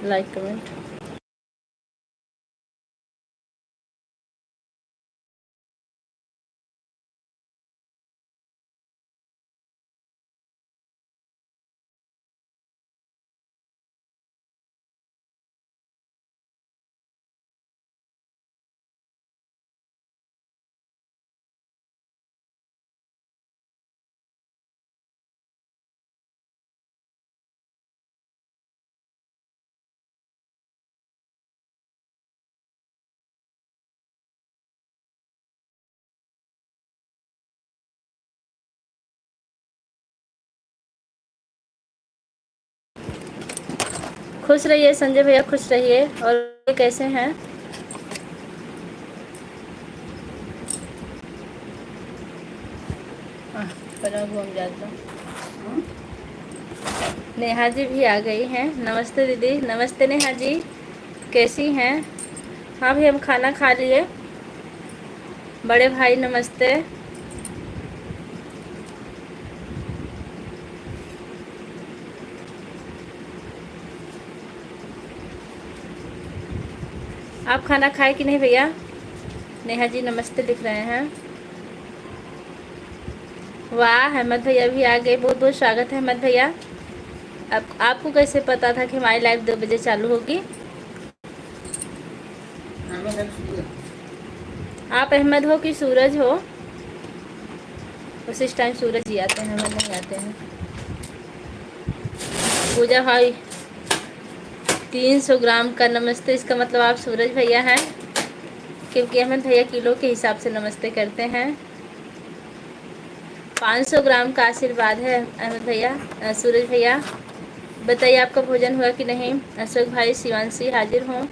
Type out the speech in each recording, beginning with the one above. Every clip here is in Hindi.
Like comment. खुश रहिए संजय भैया, खुश रहिए। और कैसे हैं? घूम जाता। नेहा जी भी आ गई हैं। नमस्ते दीदी। नमस्ते नेहा जी, कैसी हैं? हाँ भी हम खाना खा लिए। बड़े भाई नमस्ते। आप खाना खाए कि नहीं भैया? नेहा जी नमस्ते लिख रहे हैं। वाह, अहमद भैया भी आ गए। बहुत बहुत स्वागत है अहमद भैया। आपको कैसे पता था कि हमारी लाइव 2 बजे चालू होगी? आप अहमद हो कि सूरज हो? उस टाइम सूरज ही आते हैं, अहमद नहीं आते हैं। पूजा भाई 300 ग्राम का नमस्ते, इसका मतलब आप सूरज भैया हैं, क्योंकि अहमद भैया किलो के हिसाब से नमस्ते करते हैं। 500 ग्राम का आशीर्वाद है अहमद भैया। सूरज भैया बताइए आपका भोजन हुआ कि नहीं? अशोक भाई, शिवांशी हाजिर हों।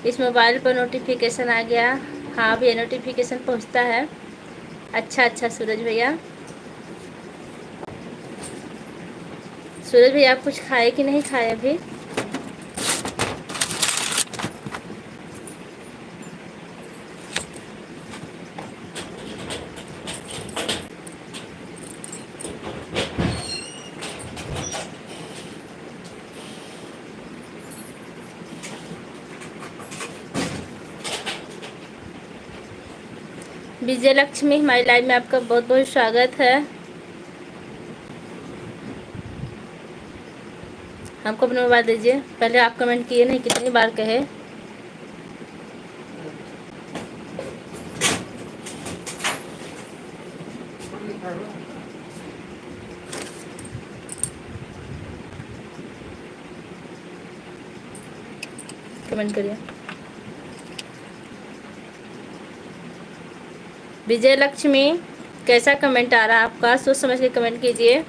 इस मोबाइल पर नोटिफिकेशन आ गया। हाँ भैया, नोटिफिकेशन पहुंचता है। अच्छा सूरज भैया। सूरज भैया आप कुछ खाए कि नहीं खाए अभी? विजय लक्ष्मी, हमारी लाइव में आपका बहुत बहुत स्वागत है। हमको अपना मोबाइल दीजिए। पहले आप कमेंट किए नहीं, कितनी बार कहे। कमेंट करिए। विजय लक्ष्मी, कैसा कमेंट आ रहा है आपका? सोच समझ के कमेंट कीजिए।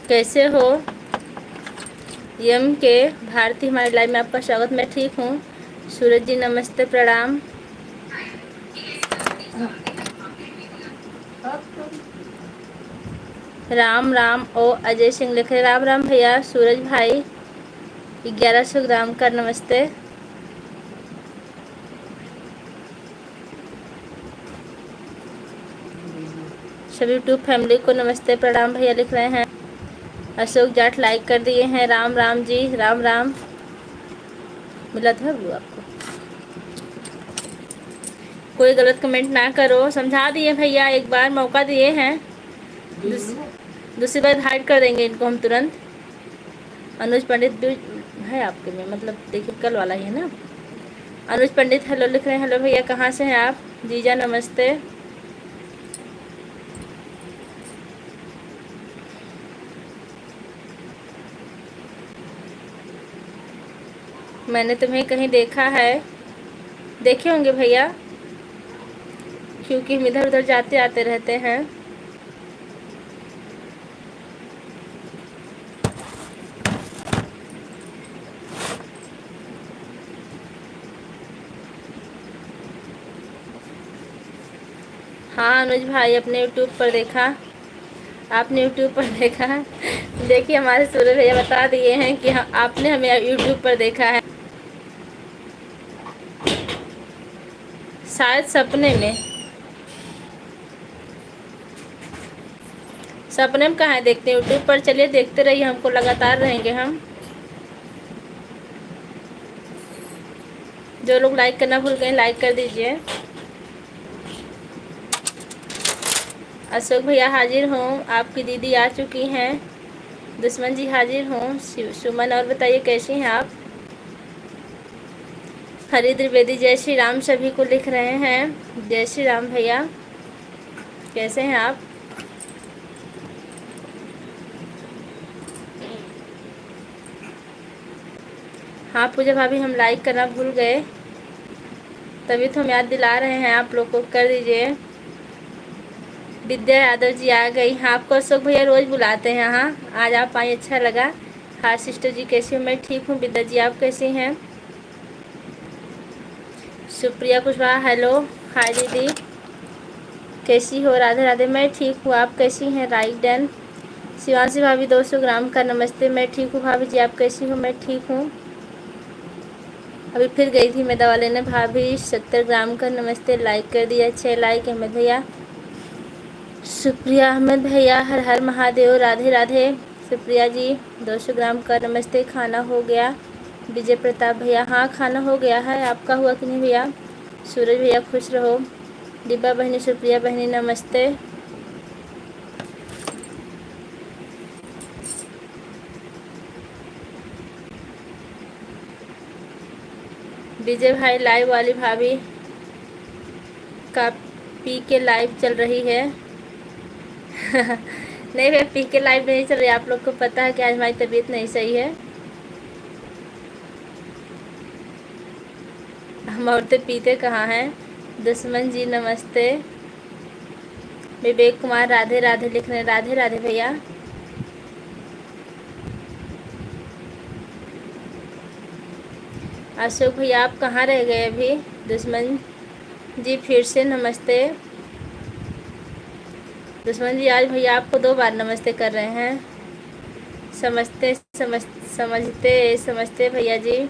कैसे हो? यम के भारती, हमारे लाइव में आपका स्वागत। मैं ठीक हूँ। सूरज जी नमस्ते, प्रणाम। राम राम। ओ अजय सिंह लिख रहे राम राम भैया। सूरज भाई 1100 ग्राम का नमस्ते। सभी यूट्यूब फैमिली को नमस्ते, प्रणाम भैया लिख रहे हैं। अशोक जाट लाइक कर दिए हैं। राम राम जी, राम राम। मिला था वो आपको? कोई गलत कमेंट ना करो, समझा दिए भैया, एक बार मौका दिए हैं। दूसरी बार हाइड कर देंगे इनको हम तुरंत। अनुज पंडित भी है आपके में, मतलब देखिए कल वाला ही है ना। अनुज पंडित हेलो लिख रहे हैं। हेलो भैया, कहाँ से हैं आप? जीजा नमस्ते। मैंने तुम्हें कहीं देखा है। देखे होंगे भैया, क्योंकि हम इधर उधर जाते आते रहते हैं। हाँ अनुज भाई, अपने यूट्यूब पर देखा। आपने यूट्यूब पर देखा है? देखिए हमारे सूर्य भैया बता दिए हैं कि हाँ, आपने हमें यूट्यूब पर देखा है। शायद सपने में। सपने में कहाँ है देखते हैं, यूट्यूब पर चलिए देखते रहिए, हमको लगातार रहेंगे हम। जो लोग लाइक करना भूल गए लाइक कर दीजिए। अशोक भैया हाजिर हूँ, आपकी दीदी आ चुकी हैं। दुश्मन जी हाजिर हूँ। सुमन और बताइए कैसी हैं आप। हरि त्रिवेदी जय श्री राम सभी को लिख रहे हैं। जय श्री राम भैया, कैसे हैं आप। हाँ पूजा भाभी, हम लाइक करना भूल गए, तभी तो हम याद दिला रहे हैं आप लोग को, कर दीजिए। विद्या यादव जी आ गई। हाँ आपको अशोक भैया रोज़ बुलाते हैं। हाँ आज आप आई, अच्छा लगा। हाँ सिस्टर जी कैसी हो। मैं ठीक हूँ। विद्या जी आप कैसी हैं। सुप्रिया कुशवाहा हेलो। हाय दीदी कैसी हो। राधे राधे। मैं ठीक हूँ, आप कैसी हैं। Right done. शिवांशी भाभी 200 ग्राम का नमस्ते। मैं ठीक हूँ भाभी जी, आप कैसी हो। मैं ठीक हूँ। अभी फिर गई थी मैं दवा लेने। भाभी 70 ग्राम का नमस्ते। लाइक कर दिया, 6 लाइक। अहमद भैया, सुप्रिया अहमद भैया, हर हर महादेव। राधे राधे। सुप्रिया जी 200 ग्राम का नमस्ते। खाना हो गया। विजय प्रताप भैया, हाँ खाना हो गया है, आपका हुआ कि नहीं भैया। सूरज भैया खुश रहो। डिब्बा बहनी, सुप्रिया बहनी नमस्ते। विजय भाई, लाइव वाली भाभी का पी के लाइव चल रही है। नहीं भैया पी के लाइव नहीं चल रही, आप लोग को पता है कि आज हमारी तबीयत नहीं सही है। हम औरतें पीते कहाँ हैं। दुश्मन जी नमस्ते। विवेक कुमार राधे राधे लिख रहे हैं। राधे राधे भैया। अशोक भैया आप कहाँ रह गए अभी। दुश्मन जी फिर से नमस्ते। दुश्मन जी आज भैया आपको 2 बार नमस्ते कर रहे हैं। समझते भैया जी।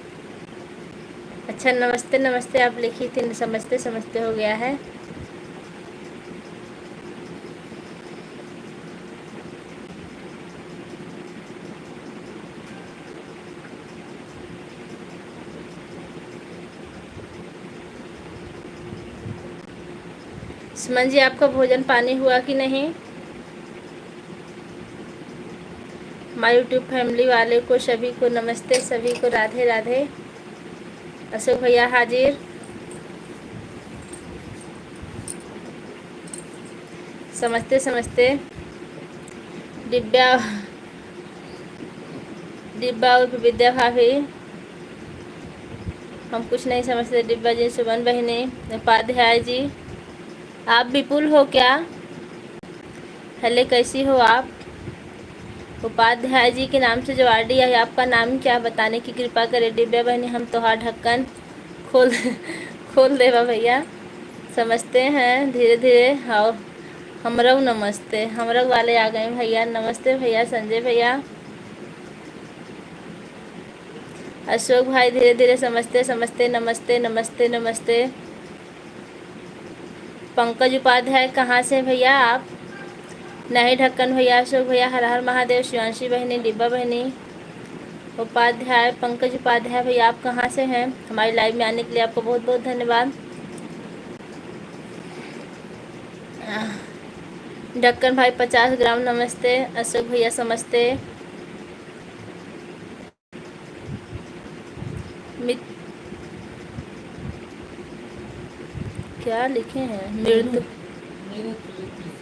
अच्छा नमस्ते नमस्ते आप लिखी थी, समझते समझते हो गया है। सुमन जी आपका भोजन पानी हुआ कि नहीं। हमारे यूट्यूब फैमिली वाले को सभी को नमस्ते, सभी को राधे राधे। अशोक भैया हाजिर। समझते समझते। डिब्बा और विद्या भाभी, हम कुछ नहीं समझते। डिब्बा जी, सुमन बहनी, उपाध्याय जी, आप विपुल हो क्या। हेले कैसी हो आप। उपाध्याय जी के नाम से जो आरडी है, आपका नाम क्या बताने की कृपा करें। दिव्या बहनी, हम तोहार ढक्कन खोल खोल देवा भैया। समझते हैं धीरे धीरे। हाँ हमरव नमस्ते, हमरव वाले आ गए भैया। नमस्ते भैया। संजय भैया, अशोक भाई धीरे धीरे समझते समझते। नमस्ते नमस्ते नमस्ते। पंकज उपाध्याय कहाँ से भैया आप। नहीं ढक्कन भैया। अशोक भैया, हर हर महादेव। शिवांशी बहनी, डिब्बा बहनी, उपाध्याय, पंकज उपाध्याय भैया आप कहाँ से हैं। हमारी लाइव में आने के लिए आपको बहुत बहुत धन्यवाद। ढक्कन भाई 50 ग्राम नमस्ते। अशोक भैया समझते। क्या लिखे हैं।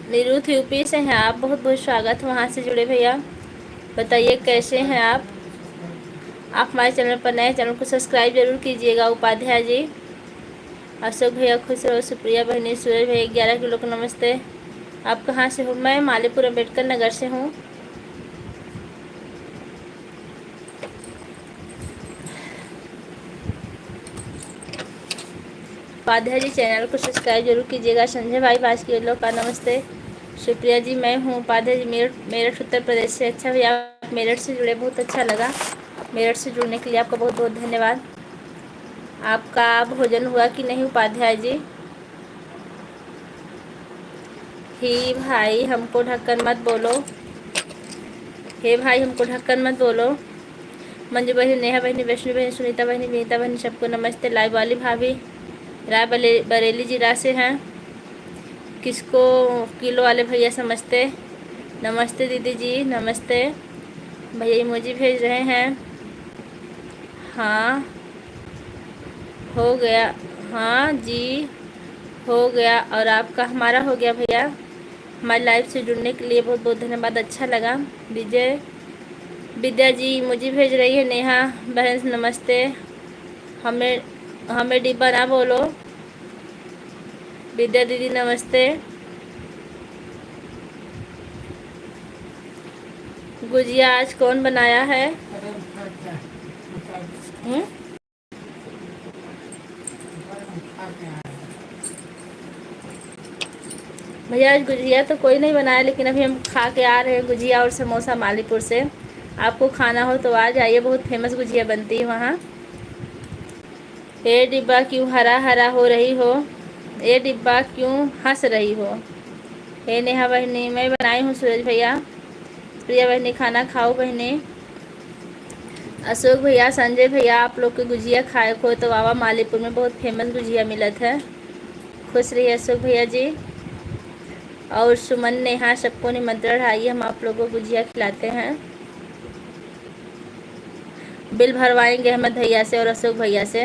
निरुथ यूपी से हैं आप, बहुत बहुत स्वागत वहाँ से जुड़े भैया। बताइए कैसे हैं आप हमारे चैनल पर नए, चैनल को सब्सक्राइब जरूर कीजिएगा। उपाध्याय जी, अशोक भैया खुश रहो। सुप्रिया बहनी, सूरज भैया 11 किलो को नमस्ते। आप कहाँ से हो। मैं मालेपुर अम्बेडकर नगर से हूँ। उपाध्याय जी चैनल को सब्सक्राइब जरूर कीजिएगा। संजय भाई 5 किलो का नमस्ते। सुप्रिया जी, मैं हूँ उपाध्याय जी, मेरठ उत्तर प्रदेश से। अच्छा भैया आप मेरठ से जुड़े, बहुत अच्छा लगा। मेरठ से जुड़ने के लिए आपका बहुत बहुत धन्यवाद। आपका भोजन हुआ कि नहीं उपाध्याय जी। ही भाई हमको ढक्कन मत बोलो, हे भाई हमको ढक्कन मत बोलो। मंजू बहनी, नेहा बहनी, वैष्णवी बहनी, सुनीता बहनी, विनीता बहनी, सबको नमस्ते। लाइव वाली भाभी राय बरेली जिला से हैं, किसको किलो वाले भैया समझते, नमस्ते दीदी जी, नमस्ते। भैया इमोजी भेज रहे हैं। हाँ हो गया, हाँ जी हो गया, और आपका हमारा हो गया भैया। हमारे लाइव से जुड़ने के लिए बहुत बहुत धन्यवाद, अच्छा लगा। विजय विद्या जी मुझे भेज रही है। नेहा बहन नमस्ते। हमें हमें डिब्बा ना बोलो। विद्या दीदी नमस्ते। गुजिया आज कौन बनाया है? भैया आज गुजिया तो कोई नहीं बनाया, लेकिन अभी हम खा के आ रहे हैं गुजिया और समोसा मालीपुर से। आपको खाना हो तो आ जाइए, बहुत फेमस गुजिया बनती है वहाँ। ये डिब्बा क्यों हरा हरा हो रही हो? ये डिब्बा क्यों हंस रही हो? हे नेहा बहनी मैं बनाई हूँ। सूरज भैया, प्रिया बहनी खाना खाओ बहनी। अशोक भैया, संजय भैया, आप लोग के गुजिया खाए को तो वावा मालीपुर में बहुत फेमस गुजिया मिलत है। खुश रहिए अशोक भैया जी। और सुमन, नेहा सबको निमंत्रण, आइए हम आप लोगों को गुजिया खिलाते हैं। बिल भरवाएंगे अहमद भैया से और अशोक भैया से।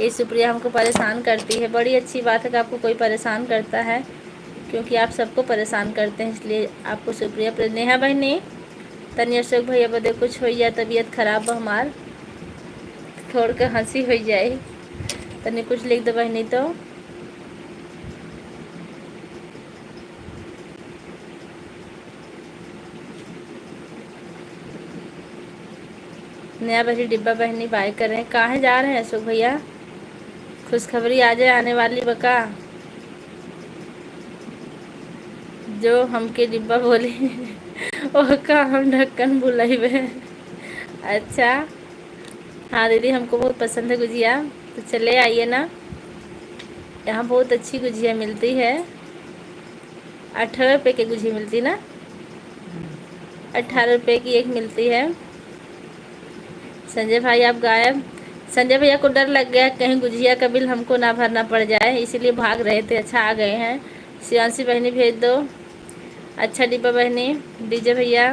ये सुप्रिया हमको परेशान करती है, बड़ी अच्छी बात है कि आपको कोई परेशान करता है, क्योंकि आप सबको परेशान करते हैं, इसलिए आपको सुप्रिया। नेहा बहनी तनी अशोक भैया बदे कुछ हो या तबीयत खराब हमार, थोड़ के हंसी हो जाए, तनी कुछ लिख दो बहनी। तो नया बहनी डिब्बा बहनी बाय कर रहे हैं। कहाँ जा रहे हैं अशोक भैया? खुशखबरी आ जाए आने वाली बका, जो हमके डिब्बा बोले ओका हम ढक्कन बुलाइबे। अच्छा हाँ दीदी, हमको बहुत पसंद है गुजिया, तो चले आइए ना, यहाँ बहुत अच्छी गुजिया मिलती है। 18 रुपये की गुजिया मिलती ना, 18 रुपये की एक मिलती है। संजय भाई आप गायब। संजय भैया को डर लग गया कहीं गुजिया का बिल हमको ना भरना पड़ जाए, इसीलिए भाग रहे थे। अच्छा आ गए हैं। शिवांशी बहनी भेज दो। अच्छा डिब्बा बहनी, डीजे भैया,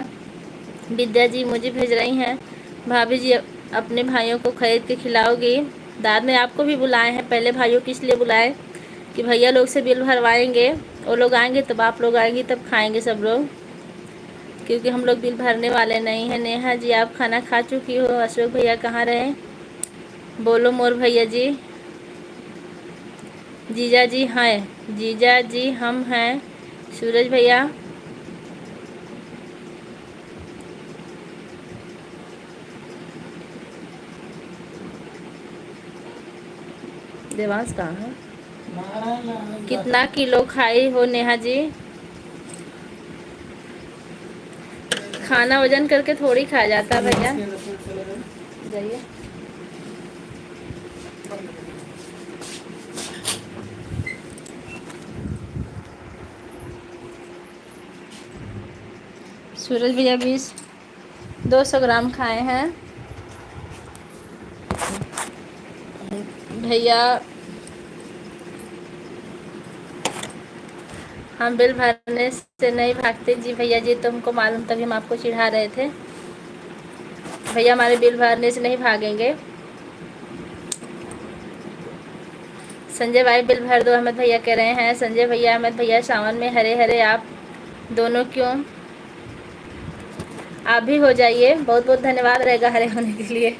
विद्या जी मुझे भेज रही हैं। भाभी जी अपने भाइयों को खरीद के खिलाओगी? दाद ने आपको भी बुलाए हैं, पहले भाइयों को इसलिए बुलाए कि भैया लोग से बिल भरवाएंगे, वो लोग आएंगे तब आप लोग आएंगी, तब खाएंगे सब लोग, क्योंकि हम लोग बिल भरने वाले नहीं हैं। नेहा जी आप खाना खा चुकी हो? अशोक भैया कहाँ रहे? बोलो मोर भैया जी। जीजा जी हैं, जीजा जी हम हैं। सूरज भैया, देवांश कहाँ है? कितना किलो खाई हो नेहा जी? खाना वजन करके थोड़ी खाया जाता है भैया। जाइए। सूरज भैया 200 ग्राम खाए हैं भैया। हम बिल भरने से नहीं भागते जी भैया जी, तो हमको मालूम, तभी हम आपको चिढ़ा रहे थे। भैया हमारे बिल भरने से नहीं भागेंगे। संजय भाई बिल भर दो, अहमद भैया कह रहे हैं। संजय भैया, अहमद भैया, सावन में हरे हरे आप दोनों क्यों? आप भी हो जाइए, बहुत बहुत धन्यवाद रहेगा हरे होने के लिए।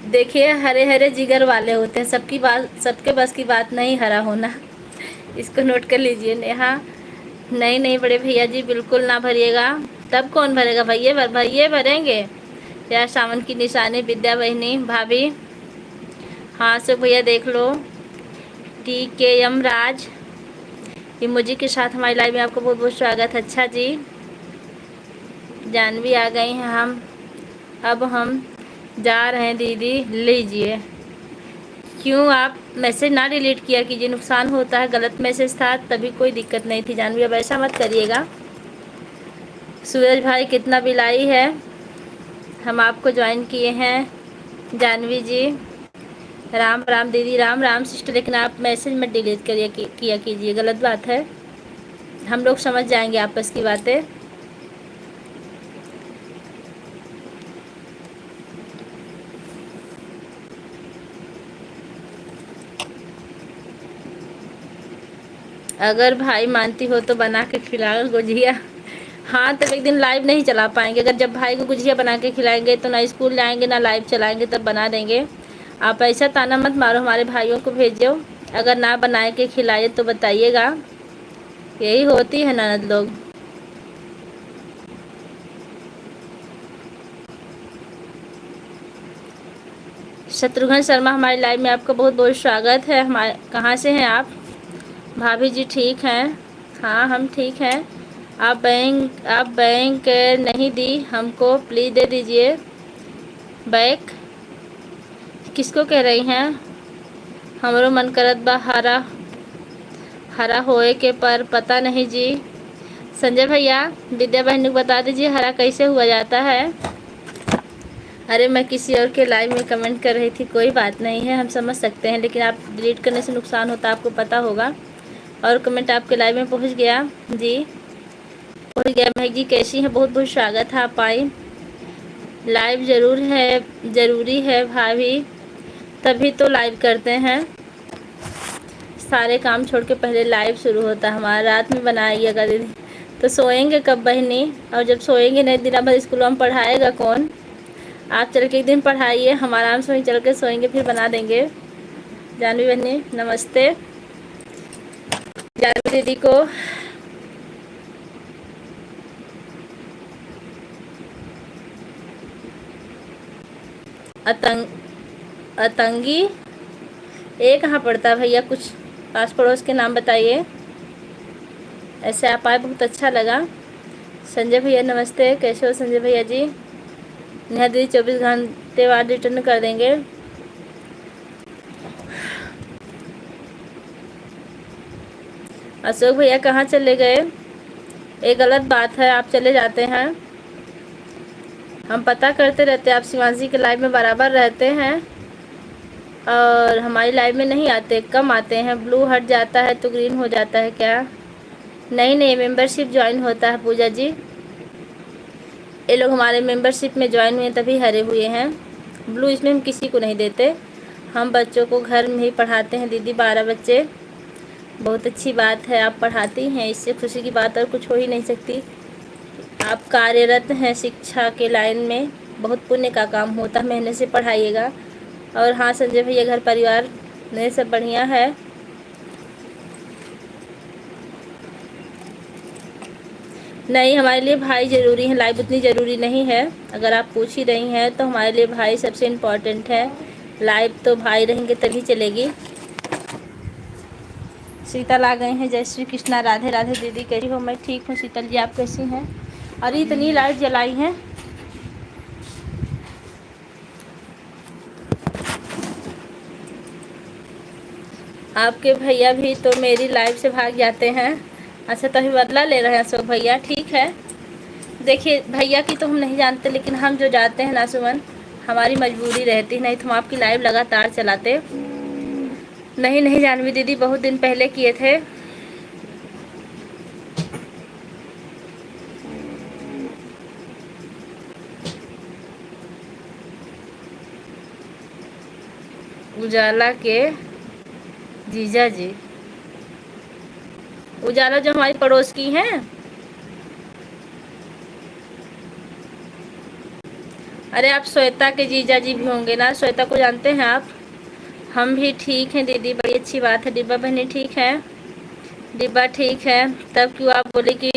देखिए हरे हरे जिगर वाले होते हैं, सबकी बात, सबके बस की बात नहीं हरा होना, इसको नोट कर लीजिए। नेहा नहीं नहीं बड़े भैया जी बिल्कुल ना भरिएगा। तब कौन भरेगा भैया? भैया भरेंगे या सावन की निशानी। विद्या बहनी, भाभी, हाँ सब भैया देख लो। TKM राज इमोजी के साथ हमारी लाइव में आपको बहुत बहुत स्वागत। अच्छा जी, जानवी आ गई हैं हम। अब हम जा रहे हैं दीदी, लीजिए। क्यों आप मैसेज ना डिलीट किया कीजिए, नुकसान होता है, गलत मैसेज था तभी, कोई दिक्कत नहीं थी जानवी, अब ऐसा मत करिएगा। सूरज भाई कितना बिलाई है, हम आपको ज्वाइन किए हैं। जानवी जी राम राम दीदी, राम राम सिस्टर, लेकिन आप मैसेज मत डिलीट किया कीजिए, गलत बात है, हम लोग समझ जाएंगे आपस की बातें। अगर भाई मानती हो तो बना के खिलाओ गुजिया। हाँ, तब एक दिन लाइव नहीं चला पाएंगे, अगर जब भाई को गुजिया बना के खिलाएंगे तो ना स्कूल जाएंगे ना लाइव चलाएंगे, तब बना देंगे। आप ऐसा ताना मत मारो, हमारे भाइयों को भेजो, अगर ना बनाए के खिलाए तो बताइएगा, यही होती है ननद लोग। शत्रुघ्न शर्मा हमारे लाइव में आपका बहुत बहुत स्वागत है। हमारे कहाँ से हैं आप? भाभी जी ठीक हैं? हाँ हम ठीक हैं। आप बैंक नहीं दी हमको, प्लीज़ दे दीजिए बैक। किसको कह रही हैं? हमारो मन करत बा हरा हरा होए के, पर पता नहीं जी। संजय भैया विद्या बहन को बता दीजिए हरा कैसे हुआ जाता है। अरे मैं किसी और के लाइव में कमेंट कर रही थी, कोई बात नहीं है, हम समझ सकते हैं, लेकिन आप डिलीट करने से नुकसान होता है, आपको पता होगा। और कमेंट आपके लाइव में पहुंच गया जी, पहुंच गया। महक जी कैसी हैं? बहुत बहुत स्वागत है, आप आई। लाइव ज़रूरी है भाभी, तभी तो लाइव करते हैं, सारे काम छोड़ के पहले लाइव शुरू होता है हमारा। रात में बनाइएगा दीदी, तो सोएंगे कब बहनी? और जब सोएंगे नहीं, दिन भर स्कूल में पढ़ाएगा कौन? आप चल के एक दिन पढ़ाइए, हम आराम से वहीं चल के सोएंगे, फिर बना देंगे। जानवी बहनी नमस्ते। जानवी दीदी को अतंगी ये कहाँ पड़ता है भैया? कुछ पास पड़ोस के नाम बताइए। ऐसे आप आए, बहुत अच्छा लगा। संजय भैया नमस्ते, कैसे हो संजय भैया जी? नेहा दीदी 24 घंटे बाद रिटर्न कर देंगे। अशोक भैया कहाँ चले गए? ये गलत बात है, आप चले जाते हैं, हम पता करते रहते हैं, आप शिवांशी के लाइव में बराबर रहते हैं और हमारी लाइव में नहीं आते, कम आते हैं। ब्लू हट जाता है तो ग्रीन हो जाता है क्या? नहीं, मेंबरशिप ज्वाइन होता है पूजा जी, ये लोग हमारे मेंबरशिप में ज्वाइन हुए तभी हरे हुए हैं। ब्लू इसमें हम किसी को नहीं देते, हम बच्चों को घर में ही पढ़ाते हैं दीदी, 12 बच्चे। बहुत अच्छी बात है, आप पढ़ाती हैं, इससे खुशी की बात और कुछ हो ही नहीं सकती। आप कार्यरत हैं शिक्षा के लाइन में, बहुत पुण्य का काम होता है, मेहनत से पढ़ाइएगा। और हाँ संजय भैया घर परिवार में सब बढ़िया है। नहीं, हमारे लिए भाई ज़रूरी है, लाइव उतनी ज़रूरी नहीं है। अगर आप पूछ ही रही हैं तो हमारे लिए भाई सबसे इम्पोर्टेंट है, लाइव तो भाई रहेंगे तभी चलेगी। शीतल आ गए हैं, जय श्री कृष्णा, राधे राधे दीदी, कैसी हो? मैं ठीक हूँ शीतल जी, आप कैसी हैं? अरे इतनी लाइट जलाई हैं। आपके भैया भी तो मेरी लाइव से भाग जाते हैं। अच्छा, तभी बदला ले रहे हैं अशोक भैया, ठीक है। देखिए भैया की तो हम नहीं जानते, लेकिन हम जो जाते हैं ना सुमन, हमारी मजबूरी रहती, नहीं तो हम आपकी लाइव लगातार चलाते। नहीं जानवी दीदी, बहुत दिन पहले किए थे। उजाला के जीजा जी, उजाला जो हमारी पड़ोस की हैं? अरे आप श्वेता के जीजा जी भी होंगे ना, श्वेता को जानते हैं आप? हम भी ठीक हैं दीदी, बड़ी अच्छी बात है। डिब्बा बहनी ठीक है? डिब्बा ठीक है। तब क्यों आप बोले कि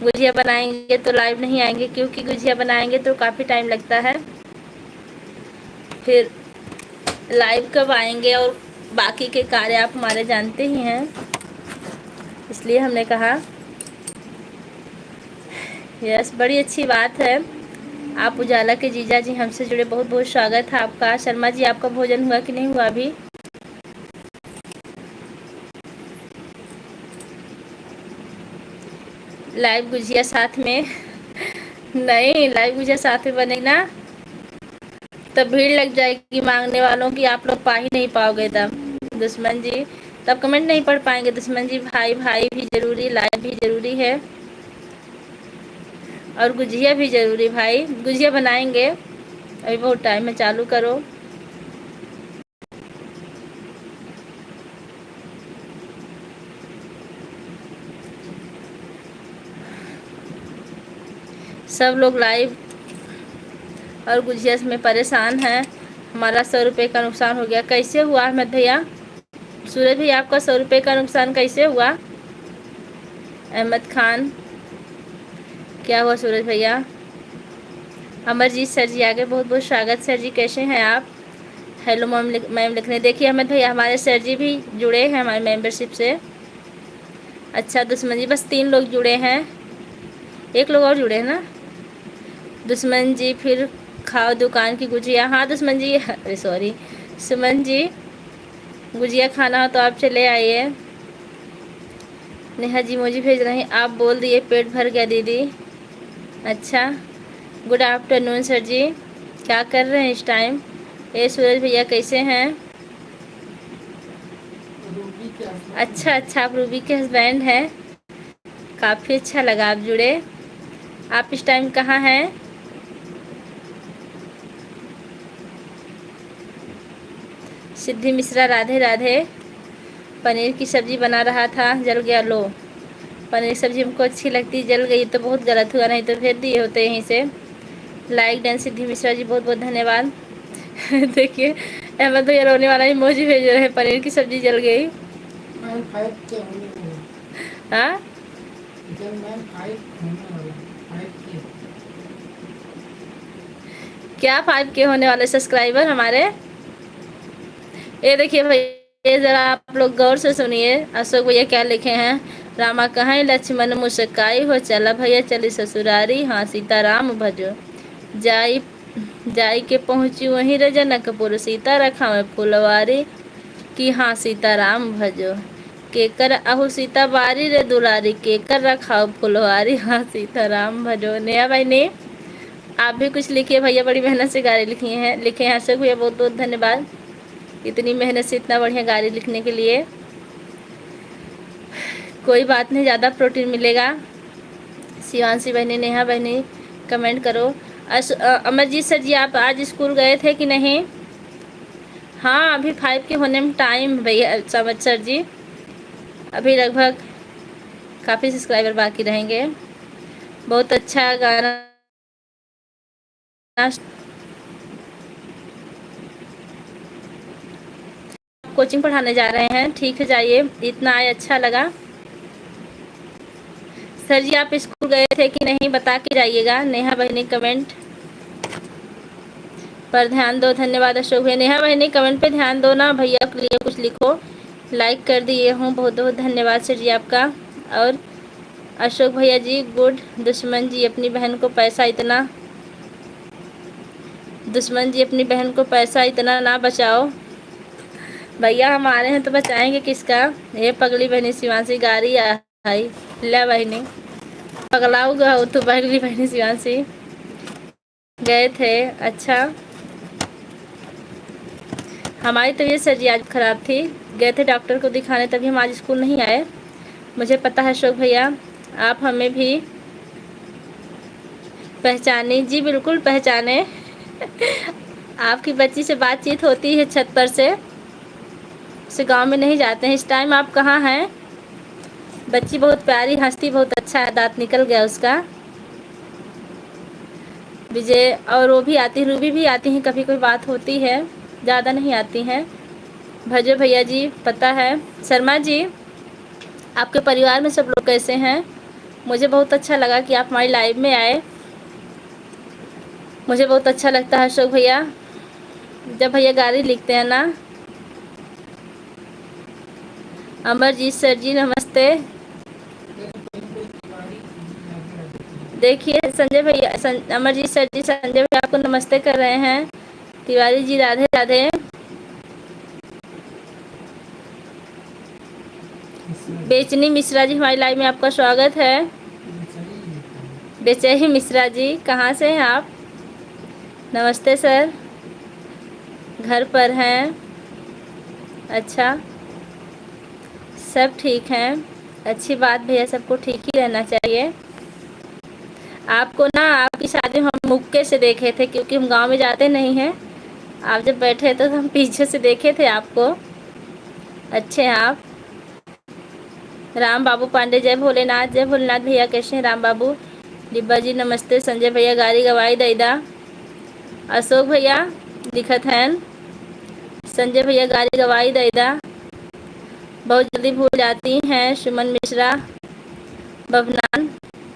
गुजिया बनाएंगे तो लाइव नहीं आएंगे? क्योंकि गुजिया बनाएंगे तो काफ़ी टाइम लगता है, फिर लाइव कब आएंगे? और बाकी के कार्य आप हमारे जानते ही हैं, इसलिए हमने कहा। यस, बड़ी अच्छी बात है, आप उजाला के जीजा जी हमसे जुड़े, बहुत बहुत स्वागत है आपका। शर्मा जी आपका भोजन हुआ कि नहीं हुआ अभी? लाइव गुजिया साथ में नहीं, लाइव गुजिया साथ में बनेगी ना तब भीड़ लग जाएगी मांगने वालों की, आप लोग पा ही नहीं पाओगे तब। दुश्मन जी तब कमेंट नहीं पढ़ पाएंगे। दुश्मन जी भाई भाई भी जरूरी, लाइव भी जरूरी है और गुजिया भी जरूरी। भाई गुजिया बनाएंगे, अभी बहुत टाइम है, चालू करो। सब लोग लाइव और गुजिया में परेशान हैं। हमारा 100 रुपये का नुकसान हो गया। कैसे हुआ अहमद भैया? सूरज भैया आपका 100 रुपये का नुकसान कैसे हुआ? अहमद खान क्या हुआ सूरज भैया? अमरजीत सर जी आगे, बहुत बहुत स्वागत सर जी, कैसे हैं आप? हेलो मैम लिखने। देखिए अहमद भैया हमारे सर जी भी जुड़े हैं हमारे मेंबरशिप से। अच्छा दुश्मन जी बस 3 लोग जुड़े हैं, एक लोग और जुड़े हैं ना। दुश्मन जी फिर खाओ दुकान की गुजिया। हाँ दुश्मन जी, अरे सॉरी सुमन जी, गुजिया खाना हो तो आप चले आइए। नेहा जी मुझे भेज रही, आप बोल दिए पेट भर गया दीदी। अच्छा गुड आफ्टरनून सर जी, क्या कर रहे हैं इस टाइम? ए सूरज भैया कैसे हैं? अच्छा अच्छा, आप रूबी के हस्बैंड हैं, काफ़ी अच्छा लगा आप जुड़े। आप इस टाइम कहाँ हैं? सिद्धि मिश्रा राधे राधे। पनीर की सब्ज़ी बना रहा था, जल गया। लो पनीर सब्ज़ी हमको अच्छी लगती, जल गई तो बहुत गलत हुआ, नहीं तो फिर दिए होते यहीं से। लाइक डन सिद्धि मिश्रा जी, बहुत बहुत धन्यवाद। देखिए अहमद भैया रोने वाला इमोजी भेज रहे हैं, पनीर की सब्ज़ी जल गई। हाँ क्या 5K होने वाले सब्सक्राइबर हमारे? ये देखिए भाई, ये ज़रा आप लोग गौर से सुनिए। अशोक भैया क्या लिखे हैं? रामा कहाँ लक्ष्मण मुस्काई हो, चला भैया चली ससुरारी, हाँ सीताराम भजो। जाई जाई के पहुँची वहीं रे जनकपुर, सीता रखा में फुलवारी की, हाँ सीताराम भजो। केकर अहु सीता बारी रे दुलारी, केकर रखाओ फुलवारी, हाँ सीताराम भजो। नया भाई ने आप भी कुछ लिखिए भैया, बड़ी मेहनत से गाड़ी लिखे हैं अशोक भैया, बहुत बहुत धन्यवाद इतनी मेहनत से इतना बढ़िया गाड़ी लिखने के लिए। कोई बात नहीं, ज़्यादा प्रोटीन मिलेगा। शिवांशी बहनी, नेहा बहनी कमेंट करो। अमरजीत सर जी आप आज स्कूल गए थे कि नहीं? हाँ अभी 5 के होने में टाइम भैया समझ सर जी, अभी लगभग काफ़ी सब्सक्राइबर बाकी रहेंगे। बहुत अच्छा गाना कोचिंग पढ़ाने जा रहे हैं, ठीक है जाइए, इतना आए अच्छा लगा। सर जी आप स्कूल गए थे कि नहीं बता के जाइएगा। नेहा बहनी कमेंट पर ध्यान दो, धन्यवाद अशोक भैया। नेहा बहनी कमेंट पे ध्यान दो ना, भैया के लिए कुछ लिखो। लाइक कर दिए हूँ, बहुत बहुत धन्यवाद सर जी आपका। और अशोक भैया जी गुड। दुश्मन जी अपनी बहन को पैसा इतना, दुश्मन जी अपनी बहन को पैसा इतना ना बचाओ। भैया हम आ रहे हैं तो बचाएंगे किसका? ये पगली बहनी शिवांशी गाड़ी आई ले बहनी, पगलाऊ गए तो पगली बहनी शिवांशी गए थे। अच्छा हमारी तबीयत सर जी आज ख़राब थी, गए थे डॉक्टर को दिखाने, तभी हम आज स्कूल नहीं आए। मुझे पता है अशोक भैया, आप हमें भी पहचाने? जी बिल्कुल पहचाने। आपकी बच्ची से बातचीत होती है छत पर से गांव में नहीं जाते हैं। इस टाइम आप कहाँ हैं? बच्ची बहुत प्यारी, हंसती बहुत अच्छा है, दांत निकल गया उसका। विजय और वो भी आती, रूबी भी आती हैं, कभी कोई बात होती है, ज़्यादा नहीं आती हैं। भजो भैया जी पता है। शर्मा जी आपके परिवार में सब लोग कैसे हैं? मुझे बहुत अच्छा लगा कि आप हमारी लाइव में आए, मुझे बहुत अच्छा लगता है अशोक भैया जब भैया गाड़ी लिखते हैं ना। अमरजीत सर जी नमस्ते। देखिए संजय भैया, अमरजीत सर जी संजय भैया आपको नमस्ते कर रहे हैं। तिवारी जी राधे राधे। बेचनी मिश्रा जी हमारी लाइव में आपका स्वागत है। बेचही मिश्रा जी कहाँ से हैं आप? नमस्ते सर, घर पर हैं? अच्छा, सब ठीक हैं, अच्छी बात भैया, सबको ठीक ही रहना चाहिए। आपको ना आपकी शादी में हम मुक्के से देखे थे, क्योंकि हम गांव में जाते नहीं हैं। आप जब बैठे तो हम पीछे से देखे थे आपको। अच्छे हैं आप? राम बाबू पांडे जय भोलेनाथ। जय भोलेनाथ भैया, कैसे हैं राम बाबू? डिब्बा जी नमस्ते। संजय भैया गाड़ी गवाई दैदा। अशोक भैया दिखत हैं। संजय भैया गाड़ी गवाई दैदा, बहुत जल्दी भूल जाती हैं। सुमन मिश्रा बबनान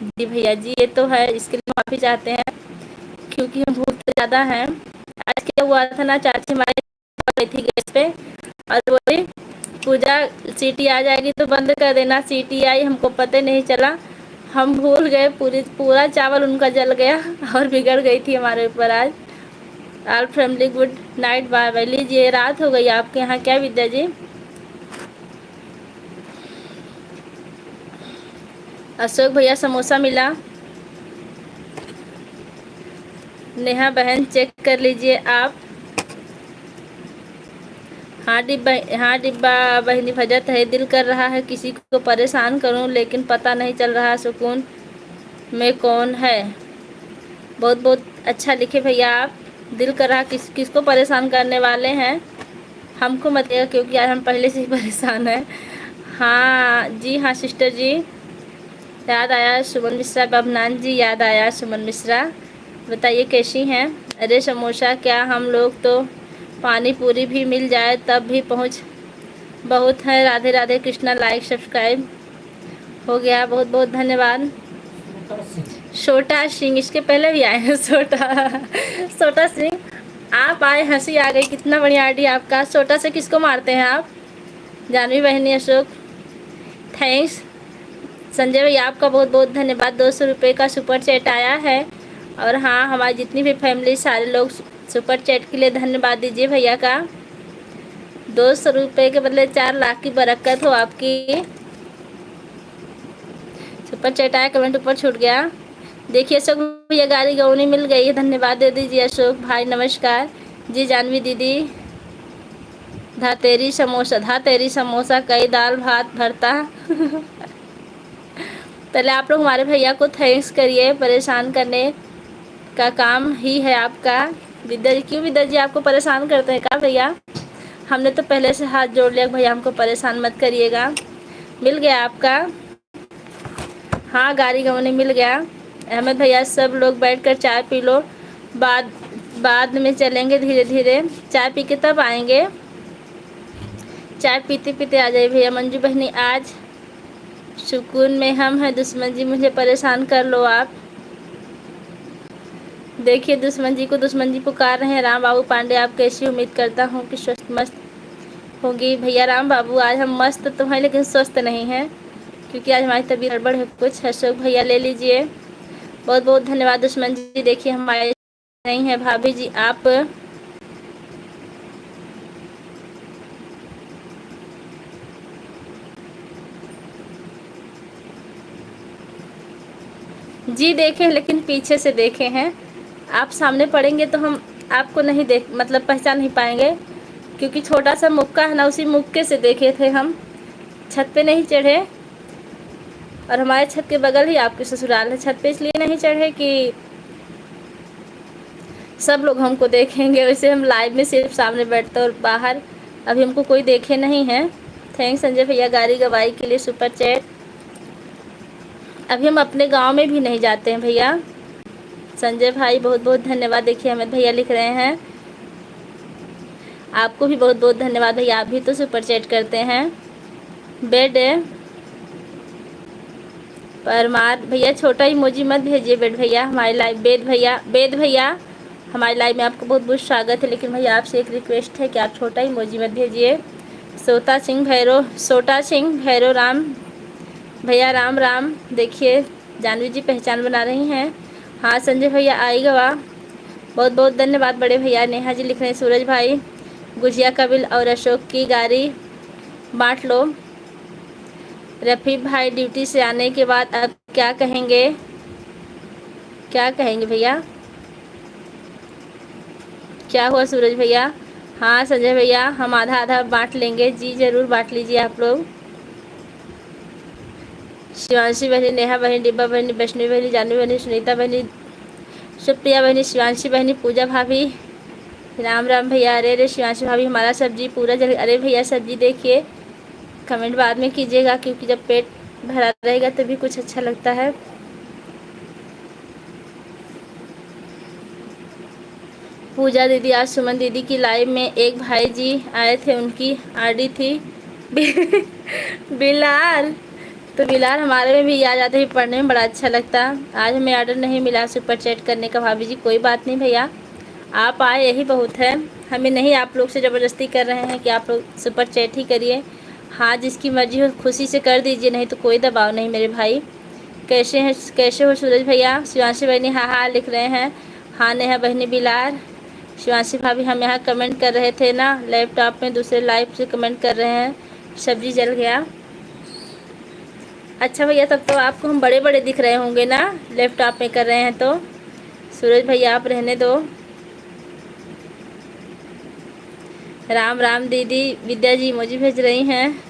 जी भैया जी, ये तो है, इसके लिए माफ़ी चाहते हैं क्योंकि हम भूलते ज़्यादा हैं। आज क्या हुआ था ना, चाची हमारी गई थी गैस पे और बोली पूजा सीटी आ जाएगी तो बंद कर देना। सीटी आई, हमको पता नहीं चला, हम भूल गए, पूरा चावल उनका जल गया और बिगड़ गई थी हमारे ऊपर आज। All family good night, bye bye. लीजिए रात हो गई आपके यहाँ क्या विद्या जी? अशोक भैया समोसा मिला। नेहा बहन चेक कर लीजिए आप। हाँ डिब्बा बहनी भजत है। दिल कर रहा है किसी को परेशान करूं, लेकिन पता नहीं चल रहा सुकून में कौन है। बहुत बहुत अच्छा लिखे भैया आप। दिल कर रहा किसको परेशान करने वाले हैं, हमको मत देगा, क्योंकि यार हम पहले से ही परेशान हैं। हाँ जी, हाँ सिस्टर जी, याद आया सुमन मिश्रा। बबनान जी याद आया सुमन मिश्रा। बताइए कैसी हैं? अरे समोसा क्या, हम लोग तो पानी पूरी भी मिल जाए तब भी पहुंच बहुत है। राधे राधे कृष्णा। लाइक सब्सक्राइब हो गया, बहुत बहुत धन्यवाद। छोटा सिंह, इसके पहले भी आए हैं छोटा सिंह आप आए, हंसी आ गई। कितना बढ़िया आईडी आपका। छोटा से किसको मारते हैं आप? जानवी बहनी अशोक थैंक्स। संजय भैया आपका बहुत बहुत धन्यवाद। 200 रुपये का सुपर चैट आया है। और हाँ, हमारी जितनी भी फैमिली सारे लोग सुपर चैट के लिए धन्यवाद दीजिए भैया का। 200 रुपये के बदले 4 लाख की बरकत हो आपकी। सुपर चैट आया, कमेंट ऊपर छूट गया। देखिए अशोक भैया गाड़ी गौनी मिल गई है, धन्यवाद दे दीजिए अशोक भाई। नमस्कार जी जानवी दीदी। धातेरी समोसा कई दाल भात भरता पहले आप लोग हमारे भैया को थैंक्स करिए, परेशान करने का काम ही है आपका। विद्या जी, क्यों विद्या जी आपको परेशान करते हैं क्या भैया? हमने तो पहले से हाथ जोड़ लिया, भैया हमको परेशान मत करिएगा। मिल गया आपका? हाँ गाड़ी गवने मिल गया। अहमद भैया सब लोग बैठकर चाय पी लो, बाद में चलेंगे धीरे धीरे। चाय पी के तब आएंगे, चाय पीते पीते आ जाइए भैया। मंजू बहनी आज सुकून में हम हैं। दुश्मन जी मुझे परेशान कर लो आप। देखिए दुश्मन जी को दुश्मन जी पुकार रहे हैं। राम बाबू पांडे आप कैसी? उम्मीद करता हूँ कि स्वस्थ मस्त होगी। भैया राम बाबू आज हम मस्त तो हैं लेकिन स्वस्थ नहीं हैं, क्योंकि आज हमारी तबीयत गड़बड़ है कुछ। अशोक भैया ले लीजिए, बहुत बहुत धन्यवाद। दुश्मन जी देखिए हमारे नहीं है। भाभी जी आप जी देखे, लेकिन पीछे से देखे हैं। आप सामने पड़ेंगे तो हम आपको नहीं देख मतलब पहचान नहीं पाएंगे, क्योंकि छोटा सा मुक्का है ना, उसी मुक्के से देखे थे हम। छत पे नहीं चढ़े, और हमारे छत के बगल ही आपके ससुराल है। छत पे इसलिए नहीं चढ़े कि सब लोग हमको देखेंगे, वैसे हम लाइव में सिर्फ सामने बैठते और बाहर अभी हमको कोई देखे नहीं है। थैंक्स संजय भैया गाड़ी गवाई के लिए सुपर चैट। अभी हम अपने गांव में भी नहीं जाते हैं भैया। संजय भाई बहुत बहुत धन्यवाद। देखिए अमित भैया लिख रहे हैं, आपको भी बहुत बहुत धन्यवाद भैया, आप भी तो सुपर चैट करते हैं। बेड परमार भैया छोटा इमोजी मत भेजिए। बेड भैया हमारे लाइव, बेद भैया हमारे लाइव में आपको बहुत बहुत स्वागत है, लेकिन भैया आपसे एक रिक्वेस्ट है कि आप छोटा इमोजी मत भेजिए। सोटा सिंह भैरव राम भैया राम राम। देखिए जानवी जी पहचान बना रही हैं। हाँ संजय भैया आएगा वाह, बहुत बहुत धन्यवाद बड़े भैया। नेहा जी लिख रहे हैं सूरज भाई गुजिया कबिल और अशोक की गाड़ी बांट लो। रफ़ी भाई ड्यूटी से आने के बाद अब क्या कहेंगे, क्या कहेंगे भैया, क्या हुआ सूरज भैया। हाँ संजय भैया हम आधा आधा बांट लेंगे जी, ज़रूर बांट लीजिए आप लोग। शिवांशी बहनी, नेहा बहनी, डिब्बा बहनी, वैष्णवी बहनी, जानवी बहनी, सुनीता बहनी, सुप्रिया बहनी, शिवांशी बहनी, पूजा भाभी, राम राम भैया। अरे अरे शिवांशी भाभी हमारा सब्जी पूरा जल, अरे भैया सब्जी देखिए, कमेंट बाद में कीजिएगा क्योंकि जब पेट भरा रहेगा तभी कुछ अच्छा लगता है। पूजा दीदी आज सुमन दीदी की लाइव में एक भाई जी आए थे, उनकी आरडी थी बिलाल, तो बिलाल हमारे में भी आ जाते हैं, पढ़ने में बड़ा अच्छा लगता। आज हमें ऑर्डर नहीं मिला सुपर चैट करने का भाभी जी, कोई बात नहीं भैया, आप आए यही बहुत है। हमें नहीं आप लोग से ज़बरदस्ती कर रहे हैं कि आप लोग सुपर चैट ही करिए। हाँ जिसकी मर्जी हो खुशी से कर दीजिए, नहीं तो कोई दबाव नहीं मेरे भाई। कैसे हैं, कैसे हो सूरज भैया। शिवांशी बहनी हाँ हाँ लिख रहे हैं। हाँ नेहा बहनी बिलाल, शिवांशी भाभी हम यहाँ कमेंट कर रहे थे ना लैपटॉप में, दूसरे लाइव से कमेंट कर रहे हैं, सब्जी जल गया। अच्छा भैया तब तो आपको हम बड़े बड़े दिख रहे होंगे ना लैपटॉप में कर रहे हैं तो। सूरज भैया आप रहने दो। राम राम दीदी, विद्या जी मुझे भेज रही हैं।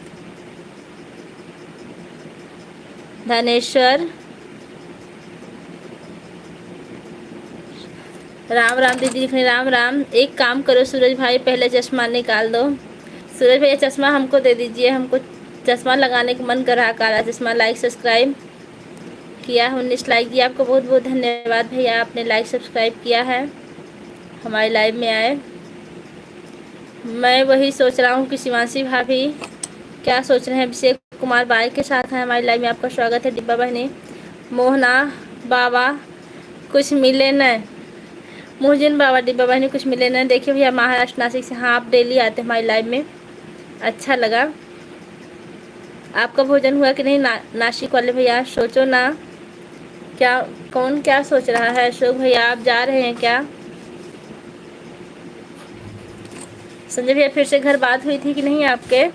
धनेश्वर राम राम दीदी लिख रही राम राम। एक काम करो सूरज भाई पहले चश्मा निकाल दो। सूरज भैया चश्मा हमको दे दीजिए, हमको चश्मा लगाने का मन कर रहा, काला चश्मा। लाइक सब्सक्राइब किया है 19 लाइक दिया, आपको बहुत बहुत धन्यवाद भैया, आपने लाइक सब्सक्राइब किया है, हमारे लाइव में आए। मैं वही सोच रहा हूँ कि शिवांशी भाभी क्या सोच रहे हैं। अभिषेक कुमार बाई के साथ हैं हमारी लाइव में, आपका स्वागत है। डिब्बा बहनी, मोहना बाबा कुछ मिले न, मुहजिन बाबा, डिब्बा बहनी कुछ मिले न। देखिए भैया महाराष्ट्र नासिक से, हाँ आप डेली आते हैं हमारी लाइव में, अच्छा लगा। आपका भोजन हुआ कि नहीं नासिक वाले भैया, सोचो ना क्या, कौन क्या सोच रहा है। अशोक भैया आप जा रहे हैं क्या। संजय भैया फिर से घर बात हुई थी कि नहीं आपके।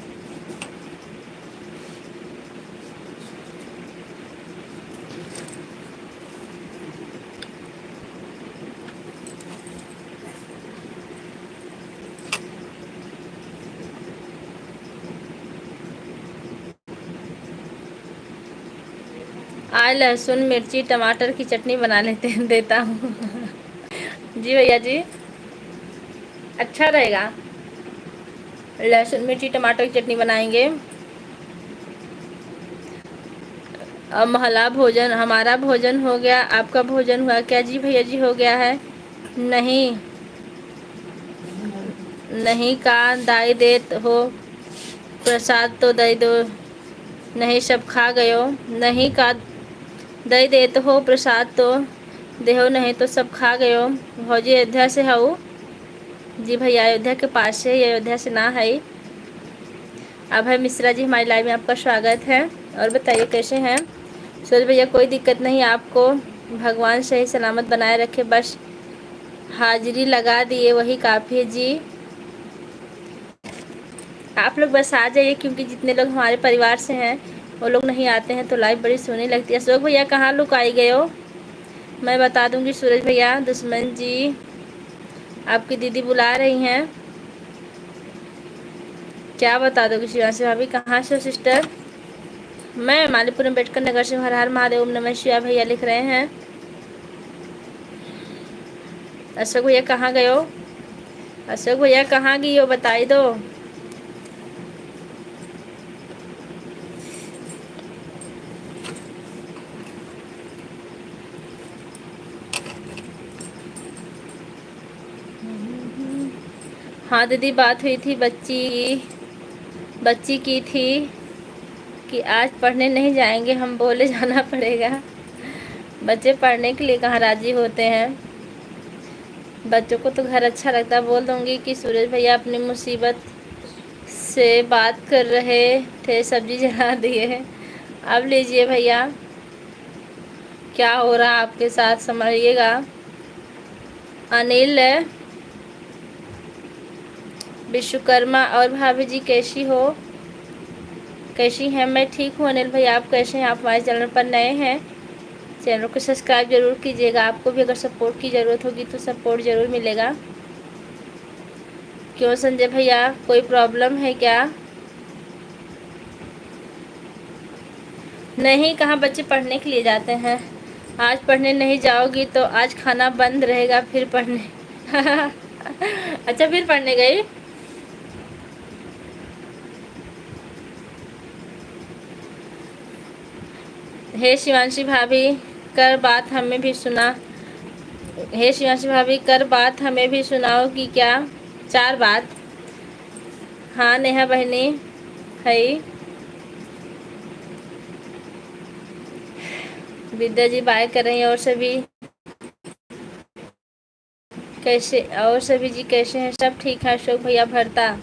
आज लहसुन मिर्ची टमाटर की चटनी बना लेते हैं, देता हूँ जी भैया जी, अच्छा रहेगा। लहसुन मिर्ची टमाटर की चटनी बनाएंगे। अब महला भोजन, हमारा भोजन हो गया, आपका भोजन हुआ क्या। जी भैया जी हो गया है। नहीं नहीं का दाई देत हो प्रसाद तो दई दो, नहीं सब खा गयो। नहीं का दई देत हो प्रसाद तो देहो, नहीं तो सब खा गयो। भौजी अयोध्या से हूँ। जी भैया अयोध्या के पास से, अयोध्या से ना है। अभय मिश्रा जी हमारी लाइव में आपका स्वागत है। और बताइए कैसे हैं सूरज भैया। कोई दिक्कत नहीं, आपको भगवान सही सलामत बनाए रखे, बस हाजिरी लगा दिए वही काफ़ी है। जी आप लोग बस आ जाइए, क्योंकि जितने लोग हमारे परिवार से हैं वो लोग नहीं आते हैं तो लाइव बड़ी सोने लगती है। अशोक भैया कहाँ लुक आई गए हो, मैं बता दूंगी। सूरज भैया दुश्मन जी आपकी दीदी बुला रही हैं, क्या बता दोगे। शिवांशी भाभी कहाँ से हो सिस्टर। मैं मालीपुर अम्बेडकर नगर से, हर हर महादेव, ओम नमः शिवाय भैया लिख रहे हैं। अशोक भैया कहाँ गए हो, अशोक भैया कहाँ गई हो बताई दो। हाँ दीदी बात हुई थी, बच्ची की थी कि आज पढ़ने नहीं जाएंगे हम, बोले जाना पड़ेगा। बच्चे पढ़ने के लिए कहाँ राजी होते हैं, बच्चों को तो घर अच्छा लगता है। बोल दूंगी कि सूरज भैया अपनी मुसीबत से बात कर रहे थे, सब्जी जला दिए। अब लीजिए भैया, क्या हो रहा है आपके साथ, समझिएगा। अनिल विश्वकर्मा और भाभी जी कैसी हो, कैसी हैं? मैं ठीक हूँ अनिल भाई, आप कैसे हैं? आप हमारे चैनल पर नए हैं, चैनल को सब्सक्राइब जरूर कीजिएगा। आपको भी अगर सपोर्ट की ज़रूरत होगी तो सपोर्ट ज़रूर मिलेगा। क्यों संजय भैया, कोई प्रॉब्लम है क्या? नहीं, कहाँ बच्चे पढ़ने के लिए जाते हैं। आज पढ़ने नहीं जाओगी तो आज खाना बंद रहेगा, फिर पढ़ने अच्छा, फिर पढ़ने गई। हे शिवांशी भाभी, कर बात हमें भी सुना। हे शिवांशी भाभी, कर बात हमें भी सुनाओ कि क्या 4 बात। हाँ नेहा बहनी है। विद्या जी बाय कर रही हैं। और सभी कैसे, और सभी जी कैसे हैं? सब ठीक है। अशोक भैया भरता।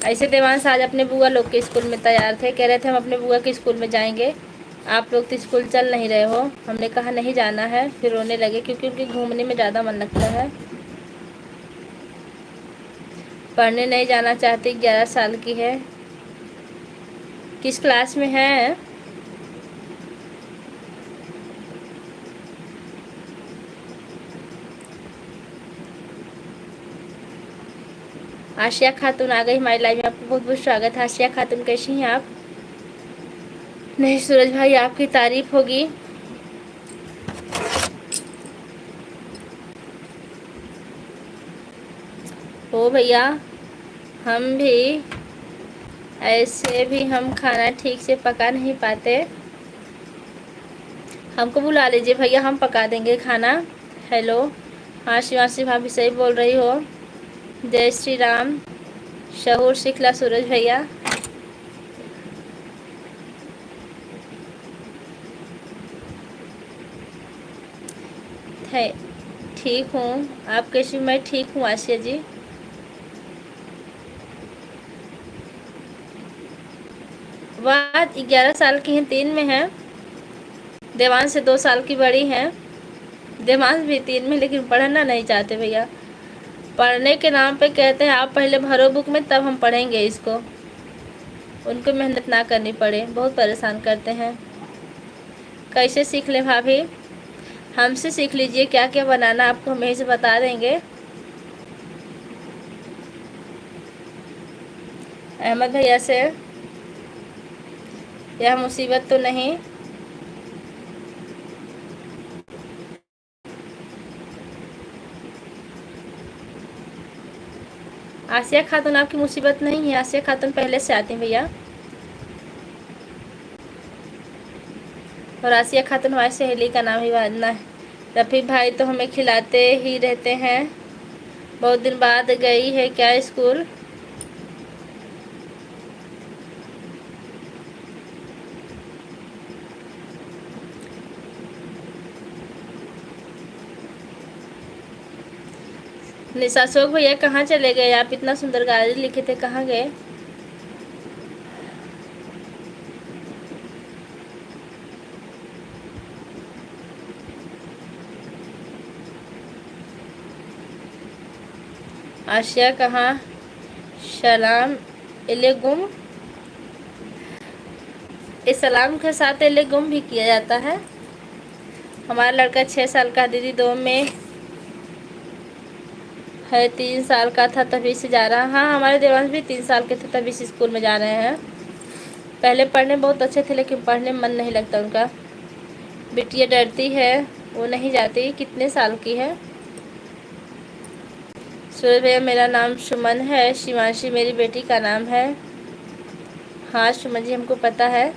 ऐसे देवांश आज अपने बुआ लोग के स्कूल में तैयार थे, कह रहे थे हम अपने बुआ के स्कूल में जाएंगे, आप लोग तो स्कूल चल नहीं रहे हो। हमने कहा नहीं जाना है, फिर रोने लगे क्योंकि उनके घूमने में ज़्यादा मन लगता है। पढ़ने नहीं जाना चाहती, 11 साल की है। किस क्लास में है? आशिया खातून आ गई हमारी लाइफ में, आपको बहुत बहुत स्वागत है। आशिया खातून कैसी हैं आप? नहीं सूरज भाई, आपकी तारीफ होगी। हो भैया, हम भी ऐसे भी हम खाना ठीक से पका नहीं पाते, हमको बुला लीजिए भैया, हम पका देंगे खाना। हेलो, हाँ शिवाशी भाभी सही बोल रही हो। जय श्री राम। शहूर सिखला सूरज भैया। है, ठीक हूँ, आप कैसी? मैं ठीक हूँ आशिया जी। बात 11 साल की हैं, 3 में है। देवांश से 2 साल की बड़ी हैं। देवांश भी 3 में, लेकिन पढ़ना नहीं चाहते भैया। पढ़ने के नाम पे कहते हैं आप पहले भरो बुक में, तब हम पढ़ेंगे इसको। उनको मेहनत ना करनी पड़े, बहुत परेशान करते हैं। कैसे सीख ले भाभी? हमसे सीख लीजिए, क्या क्या बनाना आपको हम यहीं से बता देंगे। अहमद भैया से, यह मुसीबत तो नहीं? आसिया खातून आपकी मुसीबत नहीं है, आसिया खातून पहले से आती हैं भैया। और आसिया खातून हमारी सहेली का नाम ही वादना है। रफ़ी भाई तो हमें खिलाते ही रहते हैं। बहुत दिन बाद गई है क्या स्कूल? निशाशोक भैया कहाँ चले गए आप? इतना सुंदर गाली लिखे थे, कहाँ गए? आशिया कहाँ? सलाम अलैकुम। इस सलाम के साथ अलैकुम भी किया जाता है। हमारा लड़का 6 साल का, दीदी 2 में है, 3 साल का था तभी से जा रहा। हाँ, हमारे देवांश भी 3 साल के थे तभी से स्कूल में जा रहे हैं। पहले पढ़ने बहुत अच्छे थे, लेकिन पढ़ने में मन नहीं लगता उनका। बिटिया डरती है, वो नहीं जाती। कितने साल की है? सूरज भैया मेरा नाम सुमन है, शिवांशी मेरी बेटी का नाम है। हाँ सुमन जी, हमको पता है।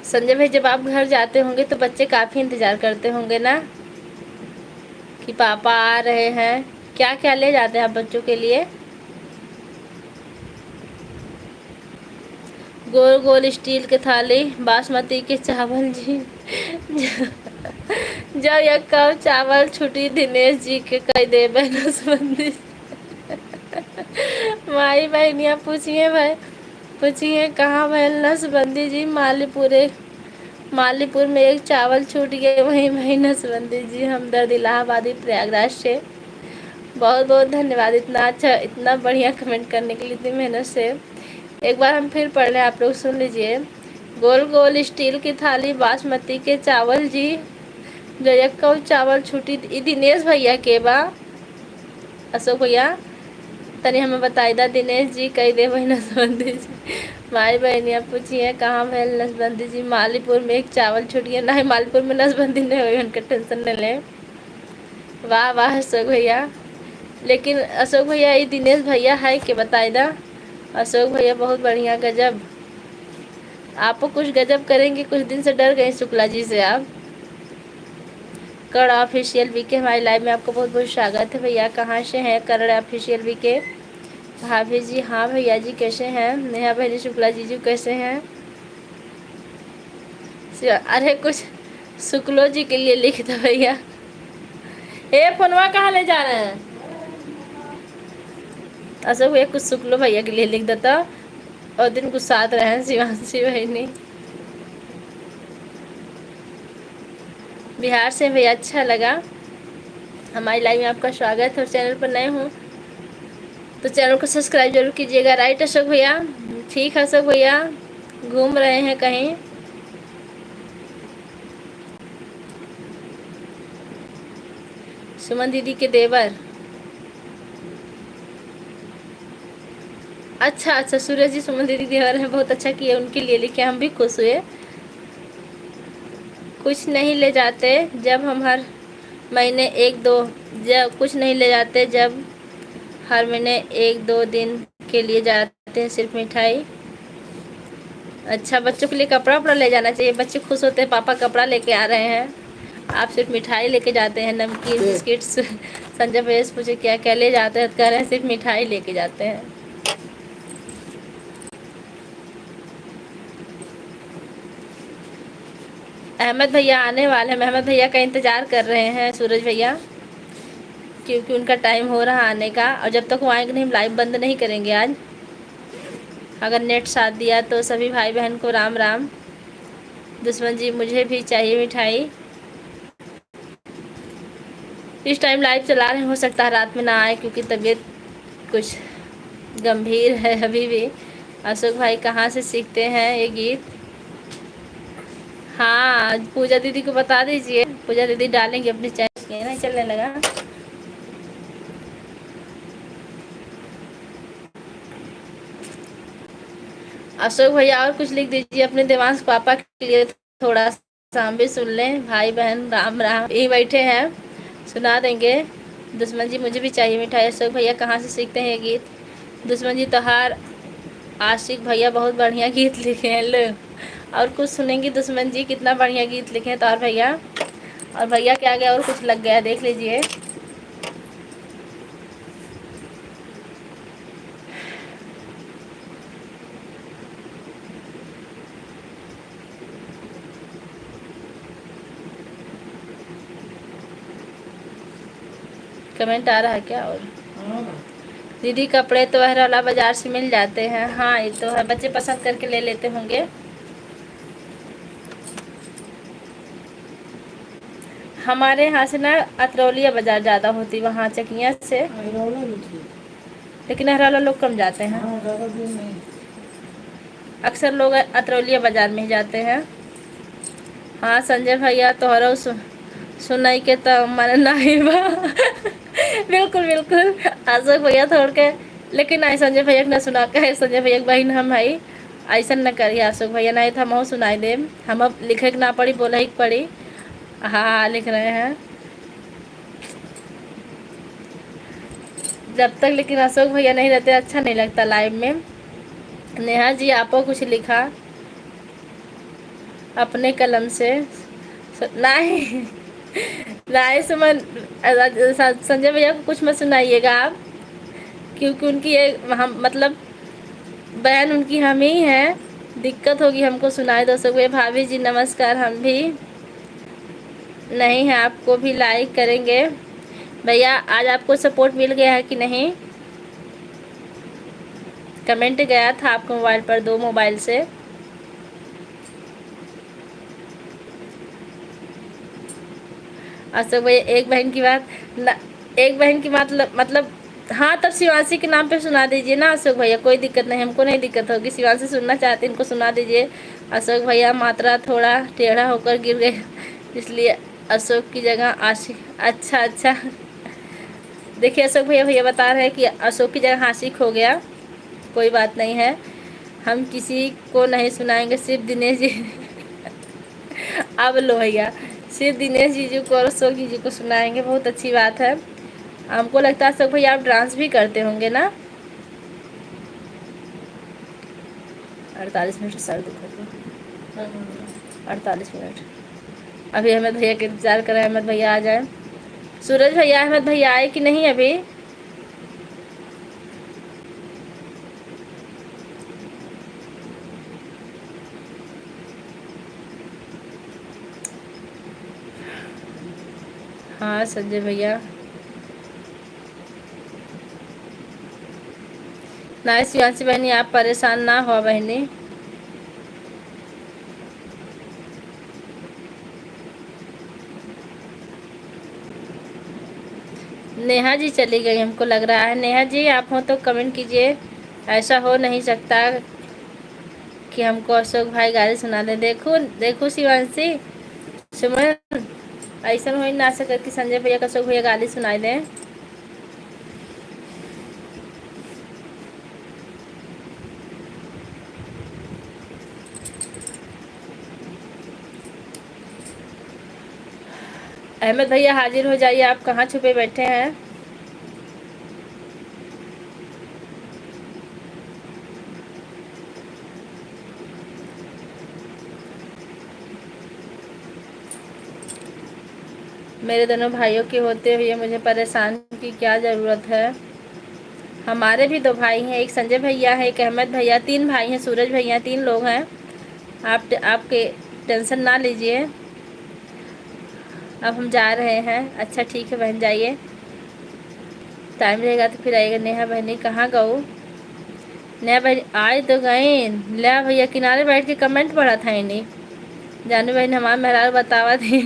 संजय भाई, जब आप घर जाते होंगे तो बच्चे काफ़ी इंतज़ार करते होंगे ना कि पापा आ रहे हैं। क्या क्या ले जाते हैं आप बच्चों के लिए? गोल गोल स्टील के थाली बासमती के चावल जी। जब यह कब चावल छुटी दिनेश जी के कह दे नसबंदी। माई बहनिया पूछिए भाई, पूछिए कहाँ भैल नसबंदी जी। मालीपुर में एक चावल छूट गए, वहीं वहीं नसबंदी जी। हमदर्द इलाहाबादी प्रयागराज से। बहुत बहुत धन्यवाद इतना अच्छा, इतना बढ़िया कमेंट करने के लिए, इतनी मेहनत से। एक बार हम फिर पढ़ रहे हैं, आप लोग सुन लीजिए। गोल गोल स्टील की थाली बासमती के चावल जी, जो एक कौ चावल छुटी दिनेश भैया के बा। अशोक भैया तनी हमें बताई दा, दिनेश जी कही दे वही नसबंदी जी। माई बहनिया पूछिए कहाँ भैल नसबंदी जी। मालीपुर में एक चावल छूट गया। नहीं, मालीपुर में नसबंदी नहीं हुई, उनका टेंशन न लें। वाह वाह अशोक भैया। लेकिन अशोक भैया ये दिनेश भैया है कि बताई दा। अशोक भैया बहुत बढ़िया, गजब। आपको कुछ गजब करेंगे, कुछ दिन से डर गए शुक्ला जी से आप। कर्ण ऑफिशियल वीके हमारी लाइव में आपको बहुत बहुत स्वागत है भैया। कहाँ से हैं कर्ण ऑफिशियल वीके? भाभी जी हाँ भैया जी कैसे हैं? नेहा बहनी शुक्ला जी कैसे हैं? अरे कुछ शुक्लो जी के लिए लिख दो भैया। ए फोनवा कहाँ ले जा रहे हैं? अशोक भैया कुछ शुक्लो भैया के लिए लिख देता, और दिन कुछ साथ रहे शिवांशी बहनी। बिहार से भैया, अच्छा लगा। हमारी लाइव में आपका स्वागत है, और चैनल पर नए हो तो चैनल को सब्सक्राइब जरूर कीजिएगा। राइट अशोक भैया? ठीक है अशोक भैया, घूम रहे हैं कहीं? सुमन दीदी के देवर, अच्छा अच्छा सूरज जी सुमन दीदी के देवर हैं, बहुत अच्छा किए, उनके लिए लिखे, हम भी खुश हुए। कुछ नहीं ले जाते जब हम हर महीने एक दो, जब कुछ नहीं ले जाते जब हर महीने एक दो दिन के लिए जाते हैं, सिर्फ मिठाई। अच्छा, बच्चों के लिए कपड़ा वपड़ा ले जाना चाहिए, बच्चे खुश होते हैं पापा कपड़ा लेके आ रहे हैं। आप सिर्फ मिठाई लेके जाते हैं, नमकीन बिस्किट्स। संजय भैया से पूछे क्या क्या ले जाते हैं, कह रहे हैं सिर्फ मिठाई लेके जाते हैं। अहमद भैया आने वाले हैं, अहमद भैया का इंतज़ार कर रहे हैं सूरज भैया, क्योंकि उनका टाइम हो रहा आने का, और जब तक वो आएंगे नहीं हम लाइव बंद नहीं करेंगे आज। अगर नेट साथ दिया तो सभी भाई बहन को राम राम। दुश्मन जी मुझे भी चाहिए मिठाई। इस टाइम लाइव चला रहे, हो सकता है रात में ना आए, क्योंकि तबीयत कुछ गंभीर है अभी भी। अशोक भाई कहाँ से सीखते हैं ये गीत? हाँ पूजा दीदी को बता दीजिए, पूजा दीदी डालेंगे अपने चैनल, नहीं चलने लगा। अशोक भैया और कुछ लिख दीजिए अपने देवांश पापा के लिए, थोड़ा सा हम भी सुन लें। भाई बहन राम राम, यही बैठे हैं, सुना देंगे। दुश्मन जी मुझे भी चाहिए मिठाई। अशोक भैया कहाँ से सीखते हैं ये गीत? दुश्मन जी तोहार आशिक भैया बहुत बढ़िया गीत लिखे हैं। लो और कुछ सुनेंगी दुश्मन जी, कितना बढ़िया गीत लिखे हैं तोहार भैया। और भैया के आगे और कुछ लग गया, देख लीजिए। कमेंट आ रहा है क्या? और दीदी कपड़े तो अहरौला बाजार से मिल जाते हैं। हाँ ये तो है, बच्चे पसंद करके ले लेते होंगे। हमारे यहाँ से ना अतरौलिया बाजार ज़्यादा होती, वहाँ चकिया से, लेकिन अहरौला लोग कम जाते हैं। अक्सर लोग अतरौलिया बाजार में ही जाते हैं। हाँ संजय भैया तोहरा सुनाई के तो मन नहीं बा। बिल्कुल बिल्कुल अशोक भैया थोड़ के, लेकिन आई संजय भैया न सुना के, संजय भैया बहन हम भाई ऐसा न करिए अशोक भैया, नहीं तो हम सुनाई देम, हम अब लिखे के ना पड़ी बोले ही पड़ी। हाँ लिख रहे हैं जब तक, लेकिन अशोक भैया नहीं रहते अच्छा नहीं लगता लाइव में। नेहा जी आपको कुछ लिखा अपने कलम से? नहीं नहीं सुमन, संजय भैया को कुछ मत सुनाइएगा आप, क्योंकि उनकी एक हम मतलब बहन उनकी हम ही हैं, दिक्कत होगी हमको सुनाए दो सके। भाभी जी नमस्कार, हम भी नहीं है, आपको भी लाइक करेंगे। भैया आज आपको सपोर्ट मिल गया है कि नहीं? कमेंट गया था आपके मोबाइल पर 2 मोबाइल से। अशोक भैया एक बहन की बात न, एक बहन की मतलब हाँ, तब शिवांशी के नाम पे सुना दीजिए ना अशोक भैया, कोई दिक्कत नहीं, हमको नहीं दिक्कत होगी। शिवांशी सुनना चाहते हैं, इनको सुना दीजिए। अशोक भैया मात्रा थोड़ा टेढ़ा होकर गिर गए, इसलिए अशोक की जगह आशिक। अच्छा अच्छा, देखिए अशोक भैया भैया बता रहे हैं कि अशोक की जगह आशिक हो गया, कोई बात नहीं है, हम किसी को नहीं सुनाएंगे, सिर्फ दिनेश जी अब लो भैया, सिर्फ दिनेश जीजू को और अशोक जीजू को सुनाएंगे, बहुत अच्छी बात है। हमको लगता है अशोक भैया आप डांस भी करते होंगे ना। 48 मिनट सर दुखा, 48 मिनट। अभी अहमद भैया के इंतजार कर रहे हैं, अहमद भैया आ जाए। सूरज भैया अहमद भैया आए कि नहीं अभी? हाँ संजय भैया ना, शिवांशी बहनी आप परेशान ना हो बहनी। नेहा जी चली गई हमको लग रहा है। नेहा जी आप हो तो कमेंट कीजिए, ऐसा हो नहीं सकता कि हमको अशोक भाई गाली सुना दे। देखो देखो शिवांशी सुमन, ऐसा हो ही ना सके कि संजय भैया का अशोक भैया गाली सुनाई दें। अहमद भैया हाजिर हो जाइए, आप कहाँ छुपे बैठे हैं? मेरे दोनों भाइयों के होते हुए मुझे परेशान की क्या ज़रूरत है? हमारे भी 2 भाई हैं, एक संजय भैया है, एक अहमद भैया, 3 भाई हैं, सूरज भैया, 3 लोग हैं। आपके टेंशन ना लीजिए। अब हम जा रहे हैं। अच्छा ठीक है बहन, जाइए, टाइम रहेगा तो फिर आइएगा। नेहा बहनी कहाँ गऊ? नेहा बहनी आए तो गए। ले भैया किनारे बैठ के कमेंट पढ़ा था इन्हीं। जानू बहन हमारे मेहरारू बतावा थी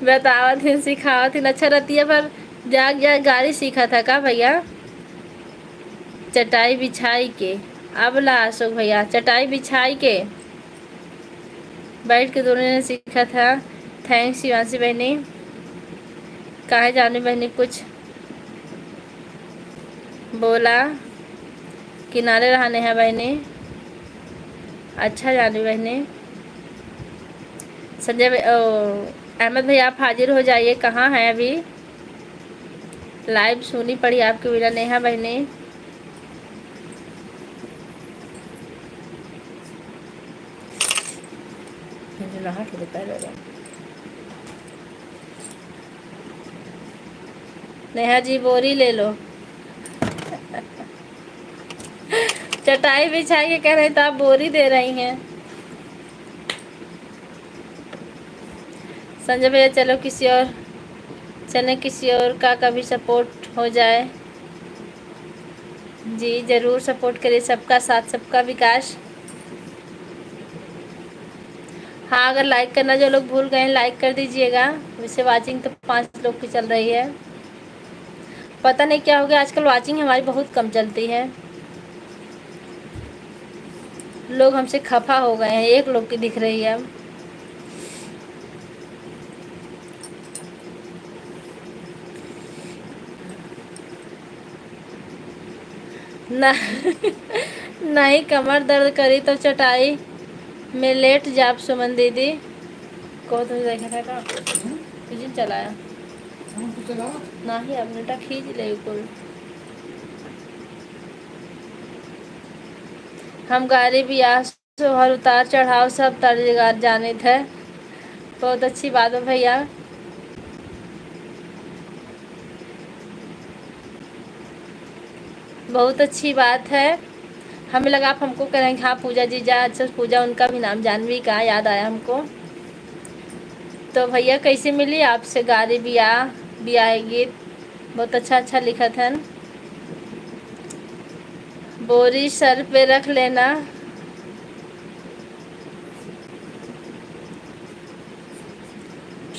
बतावा थी, सिखावा थी। अच्छा रतिया पर जाग जाग गाड़ी सीखा था का भैया? चटाई बिछाई के, अब ला अशोक भैया, चटाई बिछाई के बैठ के दोनों ने सीखा था। थैंक्स शिवांशी बहनी। कहाँ जानू बहनी कुछ बोला? किनारे रहने हैं बहनी। अच्छा जानू बहनी। संजय अहमद भैया आप हाजिर हो जाइए, कहाँ हैं अभी? लाइव सुनी पड़ी आपके बिना। नेहा बहनी नेहा जी बोरी ले लो चटाई बिछा के कह रहे तो आप बोरी दे रही हैं। संजय भैया चलो किसी और चले, किसी और का कभी सपोर्ट हो जाए। जी ज़रूर सपोर्ट करिए, सबका साथ सबका विकास। हाँ अगर लाइक करना जो लोग भूल गए हैं लाइक कर दीजिएगा। वैसे वाचिंग तो 5 लोग की चल रही है, पता नहीं क्या हो गया आजकल वाचिंग हमारी बहुत कम चलती है। लोग हमसे खफा हो गए हैं, 1 लोग की दिख रही है अब। ना नहीं, कमर दर्द करी तो चटाई में लेट जाप सुमन दीदी को तो देखा था का किचन चलाया ना ही अपने टा खींच ले कुल। हम गाड़ी भी हर उतार चढ़ाव सब तर्जगार जाने थे। बहुत अच्छी बात है भैया। बहुत अच्छी बात है। हमें लगा आप हमको करेंगे। हाँ पूजा जीजा, अच्छा पूजा उनका भी नाम जानवी का याद आया हमको। तो भैया कैसे मिली आपसे गारी बियाह गीत? बहुत अच्छा लिखा था। बोरी सर पे रख लेना।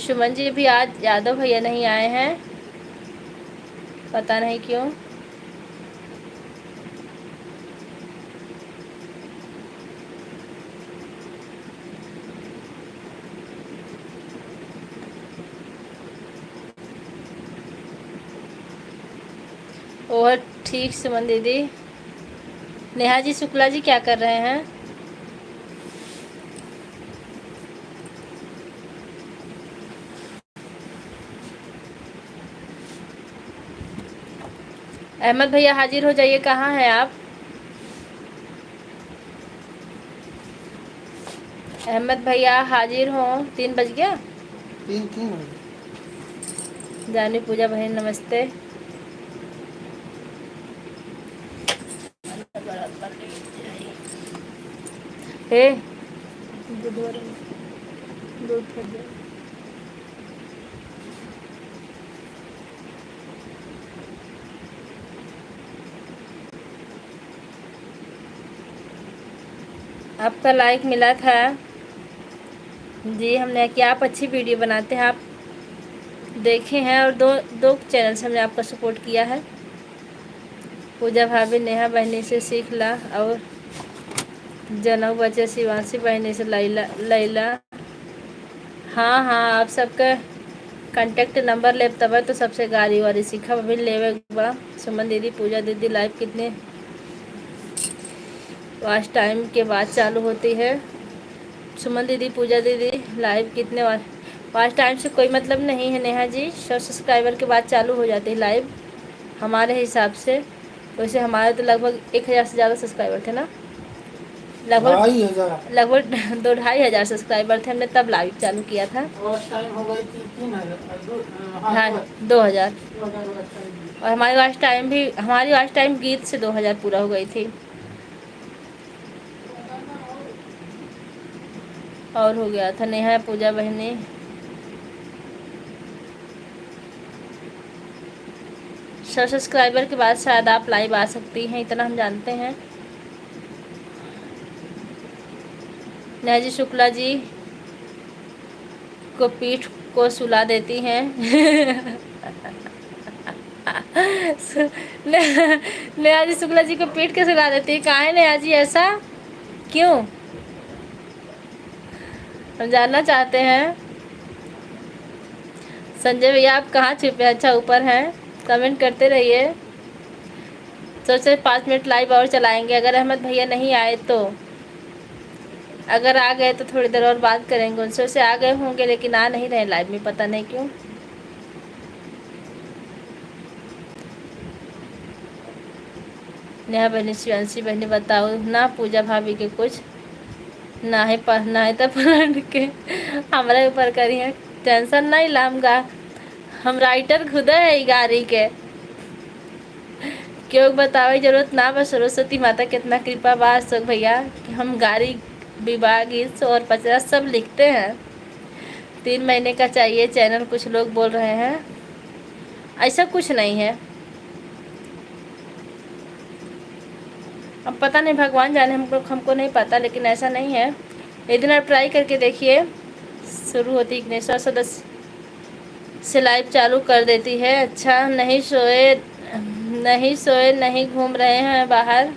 सुमन जी भी आज यादव भैया नहीं आए हैं, पता नहीं क्यों। और ठीक सुमन दीदी। नेहा जी शुक्ला जी क्या कर रहे हैं? अहमद भैया हाजिर हो जाइए, कहाँ हैं आप? अहमद भैया हाजिर हो। 3 बज गया। 3 जानी पूजा बहन नमस्ते। हे आपका लाइक मिला था जी हमने, कि आप अच्छी वीडियो बनाते हैं, आप देखे हैं और दो चैनल से हमने आपका सपोर्ट किया है। पूजा भाभी नेहा बहनी से सीख ला, और जनक बच्चे शिवांशी बहनी से लैला। हाँ आप सबका कांटेक्ट नंबर ले तब तो सबसे गाड़ी वारी सीखा अभी लेवे बा। सुमन दीदी पूजा दीदी लाइव कितने वॉच टाइम के बाद चालू होती है? सुमन दीदी पूजा दीदी लाइव कितने वॉच टाइम से कोई मतलब नहीं है नेहा जी, 100 सब्सक्राइबर के बाद चालू हो जाती है लाइव हमारे हिसाब से। वैसे हमारे तो लगभग 1000 से ज़्यादा सब्सक्राइबर थे ना, लगभग 2-2,500 सब्सक्राइबर थे, हमने तब लाइव चालू किया था। हाँ 2000। और हमारी वॉच टाइम गीत से 2000 पूरा हो गई थी, और हो गया था। नेहा पूजा बहनी 100 सब्सक्राइबर के बाद शायद आप लाइव आ सकती हैं, इतना हम जानते हैं। नेहा जी शुक्ला जी को पीठ को सुला देती हैं। नेहा जी शुक्ला जी को पीठ के सुला देती है, कहाँ है नेहा जी ऐसा क्यों? हम जानना चाहते हैं। संजय भैया आप कहाँ छुपे? अच्छा ऊपर हैं, कमेंट करते रहिए। सोचे 5 मिनट लाइव और चलाएंगे, अगर अहमद भैया नहीं आए तो। अगर आ गए तो थोड़ी देर और बात करेंगे उनसे। से आ गए होंगे लेकिन आ नहीं रहे लाइव में, पता नहीं क्यों। नेहा बहनी शिवांशी बहनी बताओ ना पूजा भाभी के कुछ ना है पढ़ना है तो पढ़ के हमारे ऊपर करी है, टेंशन नहीं लाऊंगा। हम राइटर खुद है गाड़ी के, क्यों बतावे जरूरत ना, बस सरस्वती माता कितना कृपा बा अशोक भैया कि हम गाड़ी विवाह गीत और पचरा सब लिखते हैं। 3 महीने का चाहिए चैनल, कुछ लोग बोल रहे हैं। ऐसा कुछ नहीं है, अब पता नहीं भगवान जाने, हमको नहीं पता, लेकिन ऐसा नहीं है। एक दिन आप ट्राई करके देखिए, शुरू होती इग्नेश्वर सदस्य से लाइव चालू कर देती है। अच्छा नहीं सोए नहीं घूम रहे हैं बाहर।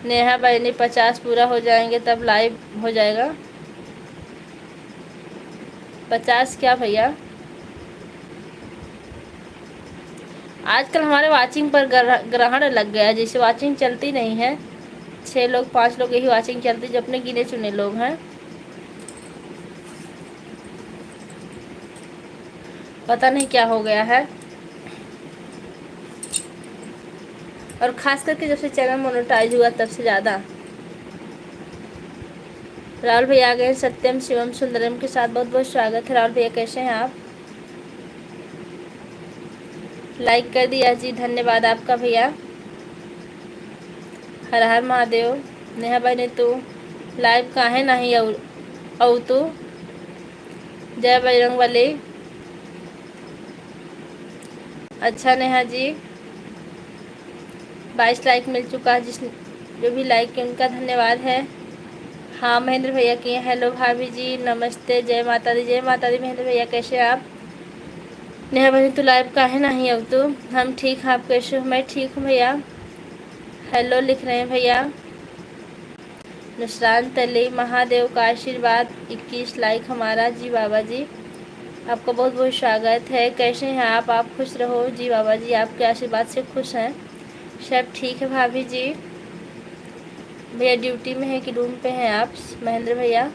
नेहा बहनी 50 पूरा हो जाएंगे तब लाइव हो जाएगा। 50 क्या भैया? आजकल हमारे वाचिंग पर ग्रहण लग गया, जैसे वाचिंग चलती नहीं है। 6 लोग 5 लोग यही वाचिंग चलती, जो अपने गिने चुने लोग हैं। पता नहीं क्या हो गया है। और ख़ास करके जब से चैनल मोनेटाइज हुआ तब से ज़्यादा। राहुल भैया आ गए सत्यम शिवम सुंदरम के साथ, बहुत बहुत स्वागत है राहुल भैया, कैसे हैं आप? लाइक कर दिया जी, धन्यवाद आपका भैया। हर हर महादेव। नेहा भाई ने तो लाइव काहे नहीं औ तो जय बजरंग बली। अच्छा नेहा जी 22 लाइक मिल चुका है, जो भी लाइक किया उनका धन्यवाद है। हाँ महेंद्र भैया किए। हेलो भाभी जी नमस्ते, जय माता दी। जय माता दी महेंद्र भैया, कैसे आप? नेहा भाई तो लाइव काहे नहीं अब तो। हम ठीक हैं, आप कैसे हो? मैं ठीक हूँ भैया। हेलो लिख रहे हैं भैया। नुसरान तली महादेव का आशीर्वाद 21 लाइक हमारा। जी बाबा जी आपका बहुत बहुत स्वागत है। कैसे हैं आप खुश रहो। जी बाबा जी आपके आशीर्वाद से खुश हैं। सब ठीक है भाभी जी। भैया ड्यूटी में है कि रूम पे हैं आप? महेंद्र भैया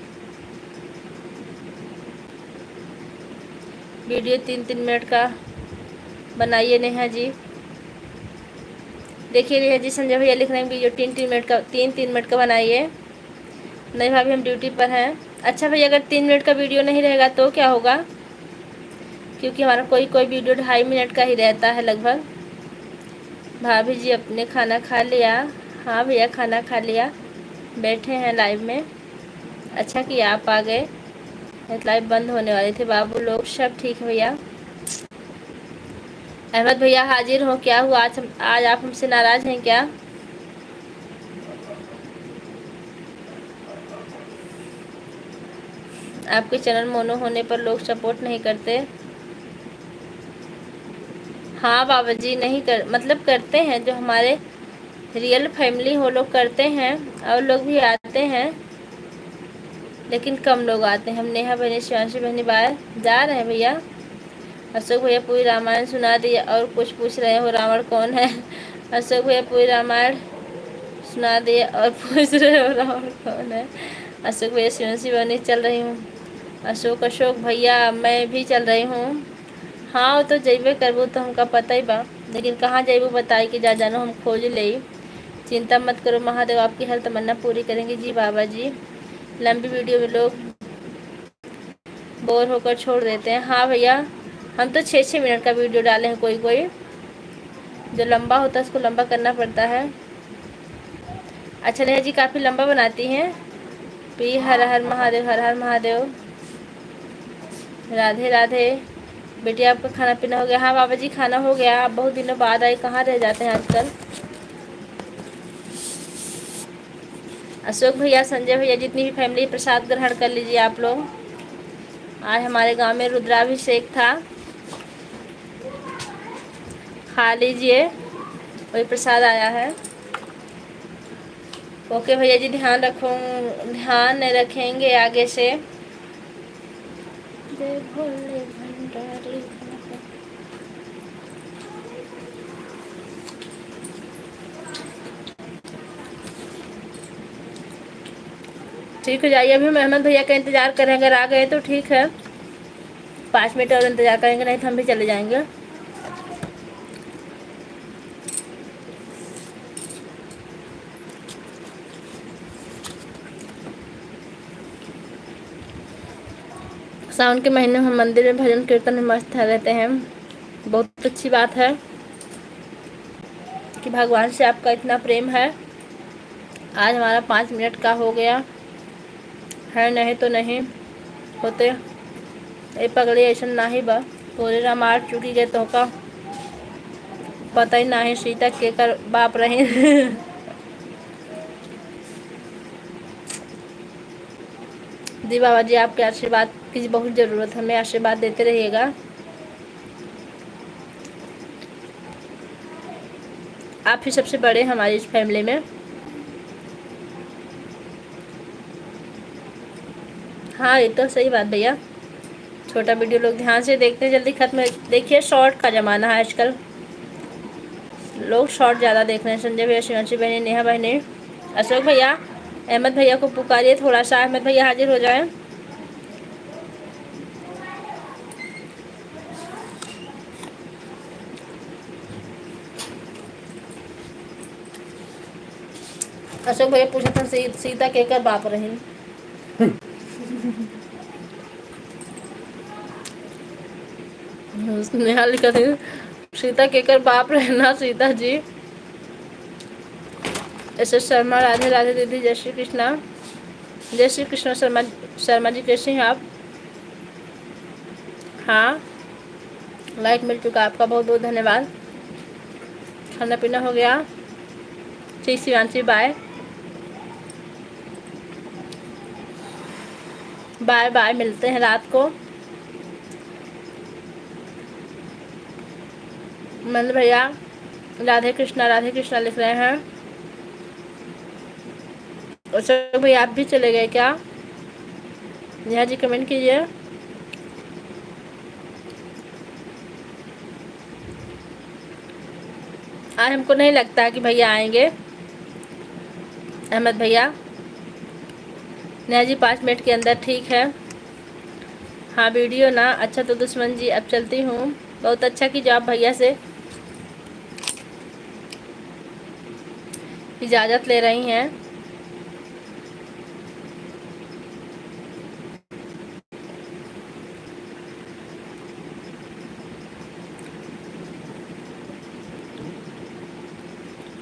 वीडियो 3-3 मिनट का बनाइए। नेहा जी देखिए, नेहा जी संजय भैया लिख रहे हैं वीडियो 3-3 मिनट का बनाइए। नहीं भाभी हम ड्यूटी पर हैं। अच्छा भैया अगर 3 मिनट का वीडियो नहीं रहेगा तो क्या होगा? क्योंकि हमारा कोई वीडियो 2.5 मिनट का ही रहता है लगभग। भाभी जी अपने खाना खा लिया? हाँ भैया खाना खा लिया, बैठे हैं लाइव में। अच्छा किया आप आ गए, लाइव बंद होने वाली थी। बाबू लोग सब ठीक है भैया। अहमद भैया हाजिर हो। क्या हुआ आज आप हमसे नाराज हैं क्या? आपके चैनल मोनो होने पर लोग सपोर्ट नहीं करते। हाँ बाबा जी नहीं मतलब करते हैं, जो हमारे रियल फैमिली हो लोग करते हैं, और लोग भी आते हैं लेकिन कम लोग आते हैं। हम नेहा बहनी शिवांशी बहनी बाहर जा रहे हैं भैया। अशोक भैया पूरी रामायण सुना दिया और कुछ पूछ रहे हो रावण कौन है? अशोक भैया पूरी रामायण सुना दिया और पूछ रहे हो रावण कौन है? अशोक भैया शिवांशी बहनी चल रही हूँ। अशोक भैया मैं भी चल रही हूँ। हाँ वो तो जइबे करबू तो हमका पता ही बा, लेकिन कहाँ जइबू बताई कि जा जानो हम खोज ले। चिंता मत करो, महादेव आपकी हर तमन्ना पूरी करेंगे। जी बाबा जी। लंबी वीडियो में लोग बोर होकर छोड़ देते हैं। हाँ भैया हम तो 6-6 मिनट का वीडियो डाले हैं। कोई जो लंबा होता है उसको लंबा करना पड़ता है। अच्छा नेहा जी काफ़ी लंबा बनाती हैं। पी हर हर महादेव, हर हर महादेव। राधे राधे। बेटी आपका खाना पीना हो गया? हाँ बाबा जी खाना हो गया। आप बहुत दिनों बाद आए, कहाँ रह जाते हैं आजकल? अशोक भैया संजय भैया जितनी भी फैमिली प्रसाद ग्रहण कर लीजिए आप लोग। आज हमारे गांव में रुद्राभिषेक था, खा लीजिए, वही प्रसाद आया है। ओके भैया जी ध्यान रखेंगे आगे से। ठीक हो जाइए। अभी हम अहमद भैया का इंतज़ार करें, अगर आ गए तो ठीक है, 5 मिनट और इंतज़ार करेंगे, नहीं तो हम भी चले जाएंगे। सावन के महीने में हम मंदिर में भजन कीर्तन में मस्त रहते हैं। बहुत अच्छी बात है कि भगवान से आपका इतना प्रेम है। आज हमारा 5 मिनट का हो गया है, नहीं तो नहीं होते। ये पगड़ी ऐसा ना ही बा पूरे रामायण चुकी गए तो का पता ही ना ही सीता के कर बाप रहे। जी बाबा जी आपके आशीर्वाद की बहुत ज़रूरत है, हमें आशीर्वाद देते रहिएगा। आप ही सबसे बड़े हमारी इस फैमिली में। हाँ ये तो सही बात भैया, छोटा वीडियो लोग ध्यान से देखते हैं, जल्दी खत्म। देखिए शॉर्ट का ज़माना है आजकल, लोग शॉर्ट ज़्यादा देख रहे हैं। संजय भैया शिवांशी बहनी नेहा बहनी अशोक भैया अहमद भैया को पुकारिए थोड़ा सा, अहमद भैया हाजिर हो जाए। अशोक भैया पूछा था सीता के कर बाप रहे। नेहा लिखा थी सीता के कर बाप रहना सीता जी। SS शर्मा, राधे राधे दीदी, जय श्री कृष्णा। जय श्री कृष्ण शर्मा, शर्मा जी कैसे हैं आप? हाँ, लाइक मिल चुका, आपका बहुत बहुत धन्यवाद। खाना पीना हो गया? ठीक शिवांशी, बाय बाय बाय, मिलते हैं रात को। मंद भैया राधे कृष्णा लिख रहे हैं। अशोक भैया आप भी चले गए क्या? नेहा जी कमेंट कीजिए। आज हमको नहीं लगता कि भैया आएंगे। अहमद भैया, नेहा जी 5 मिनट के अंदर, ठीक है। हाँ वीडियो ना अच्छा तो दुश्मन जी अब चलती हूँ। बहुत अच्छा कि आप भैया से इजाज़त ले रही हैं।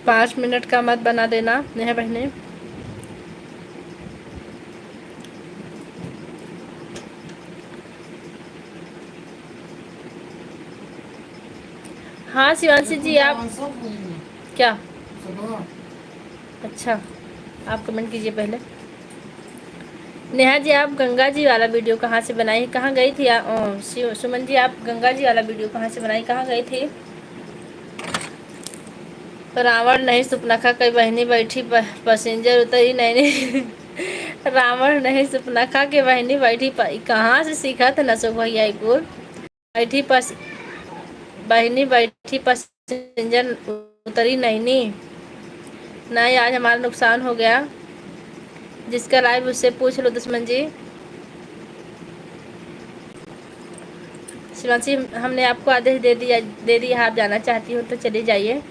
पाँच मिनट का मत बना देना नेहा बहने। हाँ शिवांशी जी आप क्या? अच्छा, आप कमेंट कीजिए पहले। नेहा जी आप गंगा जी वाला वीडियो कहाँ से बनाई, कहाँ गई थी? सुमन जी आप गंगा जी वाला वीडियो कहाँ से बनाई, कहाँ गई थी? रावण नहीं सुपनखा की बहनी बैठी पैसेंजर उतरी नहीं। रावण नहीं सुपनखा के बहनी बैठी कहाँ से सीखा था नसुख भैया एक बैठी बहनी बैठी पैसेंजर उतरी नहीं। नहीं आज हमारा नुकसान हो गया। जिसका लाइव उससे पूछ लो दुश्मन जी। शिवांशी हमने आपको आदेश दे दिया, आप जाना चाहती हो तो चली जाइए।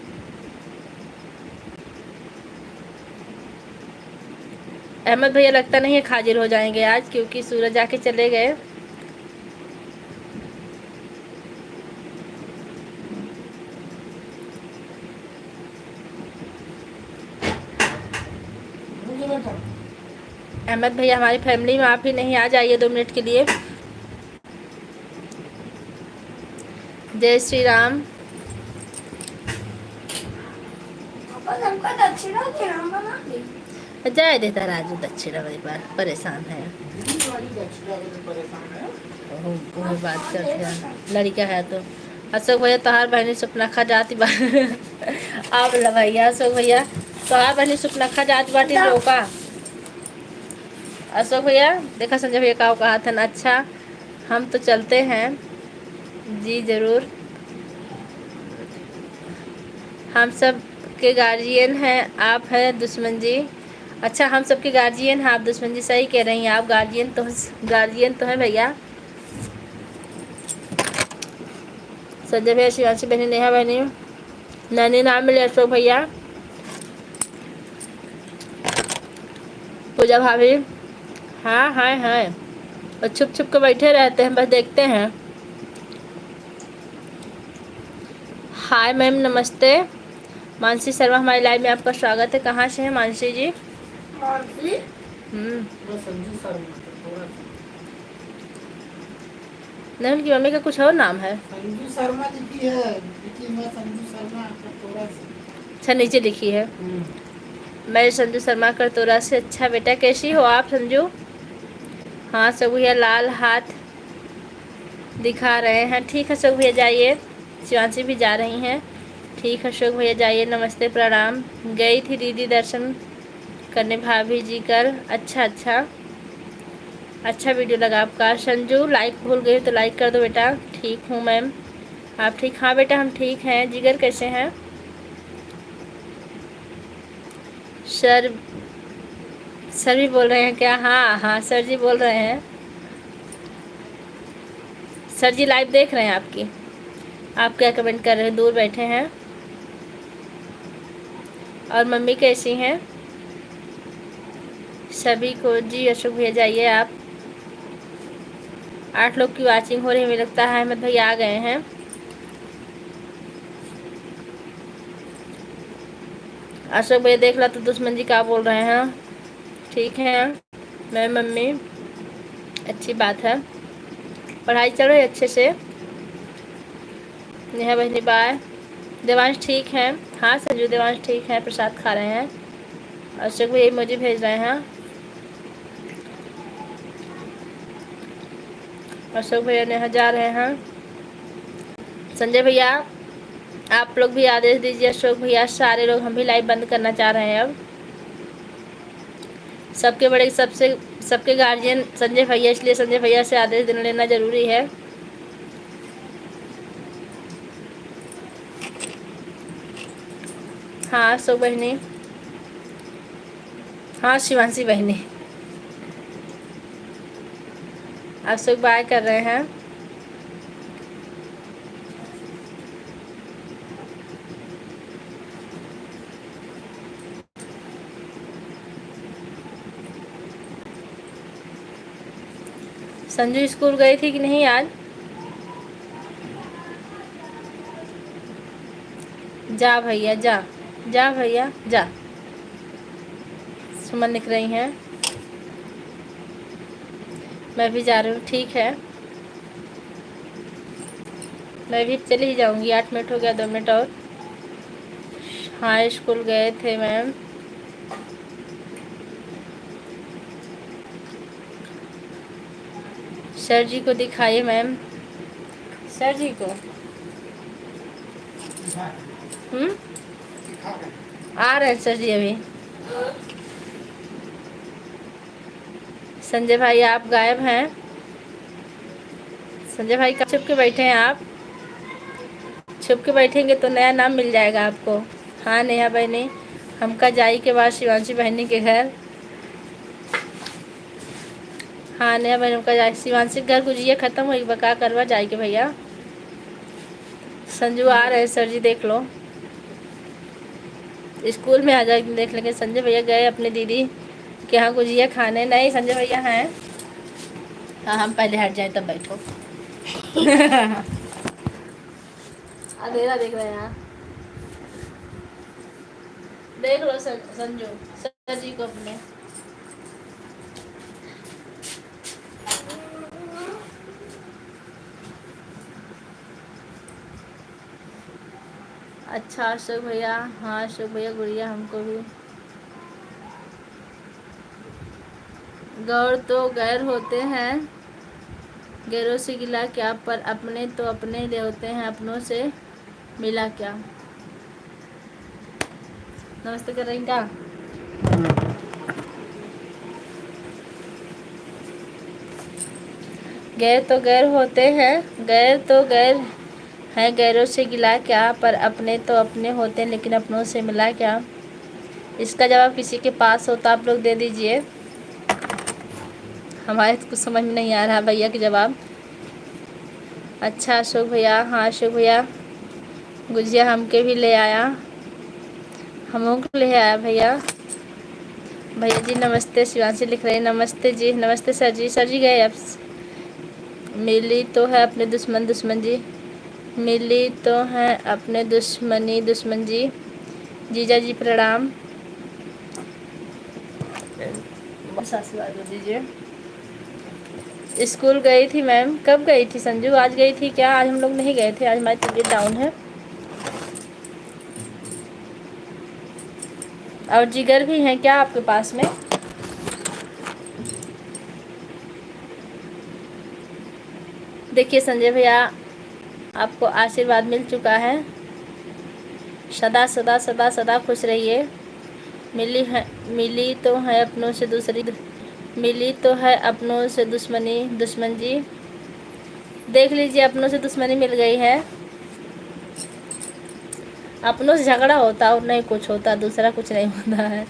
अहमद भैया लगता नहीं है हाजिर हो जाएंगे आज, क्योंकि सूरज आके चले गए। अहमद भैया हमारी फैमिली में आप ही नहीं, आ जाइए 2 मिनट के लिए। जय श्री राम। जय देता राजू दक्षिणा वाली परेशान है। वो बात करते हैं लड़का है तो। अशोक भैया तोहार बहनी सुपनखा जाती बा। आप भैया अशोक भैया तोहार बहनी सुपनखा जाती बाटी रोका। अशोक भैया देखा संजय भैया का कहा था ना। अच्छा हम तो चलते हैं जी जरूर। हम सब के गार्जियन हैं आप हैं दुश्मन जी। अच्छा हम सबके गार्जियन हैं आप दुश्मन जी, सही कह रही हैं आप। गार्जियन तो है भैया। संजय भैया, शिवांशी बहनी, नेहा बहनी, नैनी नाम मिले अशोक भैया, पूजा भाभी। हाँ हाँ हाँ, और छुप छुप के बैठे रहते हैं, बस देखते हैं। हाय मैम नमस्ते। मानसी शर्मा हमारी लाइव में आपका स्वागत है। कहाँ से हैं मानसी जी? नहीं उनकी मम्मी का कुछ और नाम है। संजू शर्मा लिखी है, संजू शर्मा करतोरा से। अच्छा नीचे लिखी है। मैं संजू शर्मा करतोरा से। अच्छा बेटा कैसी हो आप संजू? हाँ सब भैया लाल हाथ दिखा रहे हैं। ठीक है सब भैया जाइए। शिवांशी भी जा रही हैं। ठीक है अशोक भैया जाइए। नमस्ते प्रणाम। गई थी दीदी दर्शन करने भाभी जी कल। अच्छा वीडियो लगा आपका। संजू लाइक भूल गई तो लाइक कर दो बेटा। ठीक हूँ मैम, आप ठीक? हाँ बेटा हम ठीक हैं। जिगर कैसे हैं? सर भी बोल रहे हैं क्या? हाँ हाँ सर जी बोल रहे हैं। सर जी लाइव देख रहे हैं आपकी। आप क्या कमेंट कर रहे हैं? दूर बैठे हैं। और मम्मी कैसी हैं सभी को? जी अशोक भैया जाइए आप। 8 लोग की वाचिंग हो रही है, मुझे लगता है अहमद भैया आ गए हैं। अशोक भैया देख ला तो दुश्मन जी क्या बोल रहे हैं। ठीक है मैं मम्मी, अच्छी बात है, पढ़ाई चल रही है अच्छे से। नेहा बहनी बाय। देवांश ठीक है, हाँ संजू देवांश ठीक है, प्रसाद खा रहे हैं। अशोक भैया मुझे भेज रहे हैं। अशोक भैया नेहा जा रहे हैं। संजय भैया आप लोग भी आदेश दीजिए। अशोक भैया सारे लोग, हम भी लाइव बंद करना चाह रहे हैं अब। सबके बड़े सबके गार्जियन संजय भैया, इसलिए संजय भैया से आदेश लेना जरूरी है। हाँ अशोक बहनी, हाँ शिवांशी बहनी, अशोक बाय कर रहे हैं। संजू स्कूल गई थी कि नहीं आज? जा भैया जा, जा भैया जा। सुमन लिख रही हैं मैं भी जा रही हूँ। ठीक है मैं भी चली ही जाऊँगी, 8 मिनट हो गया, 2 मिनट और। हाँ स्कूल गए थे मैम। सर जी को दिखाइए मैम, सर जी को। आ रहे हैं सर जी अभी। संजय भाई आप गायब हैं। संजय भाई कब छुप के बैठे हैं आप? छुप के बैठेंगे तो नया नाम मिल जाएगा आपको। हाँ नेहा बहनी, हमका जाई के बाद शिवांशी बहनी के घर। हाँ नेहा बहन का जाए शिवांशी के घर, गुजिया खत्म हुई बका करवा जाए के भैया। संजू आ रहे हैं सर जी, देख लो स्कूल में आ जाए देख लेंगे। संजय भैया गए अपने दीदी के यहाँ गुजिया खाने। नहीं संजय भैया हैं। हाँ हम पहले हट जाए तब बैठो। अंधेरा देख रहे हैं, देख लो संजू सर जी को अपने। अच्छा अशोक भैया, हाँ अशोक भैया गुड़िया हमको भी। गौर तो गैर होते हैं, गैरों से गिला क्या, पर अपने तो अपने ले होते हैं, अपनों से मिला क्या। नमस्ते कर रही क्या? गैर तो गैर होते हैं, गैर तो गैर है, गैरों से गिला क्या, पर अपने तो अपने होते हैं, लेकिन अपनों से मिला क्या। इसका जवाब किसी के पास हो तो आप लोग दे दीजिए, हमारे कुछ समझ में नहीं आ रहा भैया के जवाब। अच्छा अशोक भैया, हाँ अशोक भैया गुजिया हमके भी ले आया, हमों को ले आया भैया। भैया जी नमस्ते, शिवांशी लिख रही है नमस्ते जी। नमस्ते सर जी, सर जी गए अब। मिली तो है अपने दुश्मन दुश्मन जी, मिली तो है अपने दुश्मनी दुश्मन जी। जीजा जी प्रणाम, आशीर्वाद दीजिए। स्कूल गई थी मैम। कब गई थी संजू? आज गई थी क्या? आज हम लोग नहीं गए थे, आज हमारी तबीयत डाउन है। और जिगर भी हैं क्या आपके पास में? देखिए संजय भैया आपको आशीर्वाद मिल चुका है, सदा सदा सदा सदा खुश रहिए। मिली तो है अपनों से दूसरी, मिली तो है अपनों से दुश्मनी दुश्मन जी। देख लीजिए अपनों से दुश्मनी मिल गई है। अपनों से झगड़ा होता और नहीं कुछ होता, दूसरा कुछ नहीं होता है।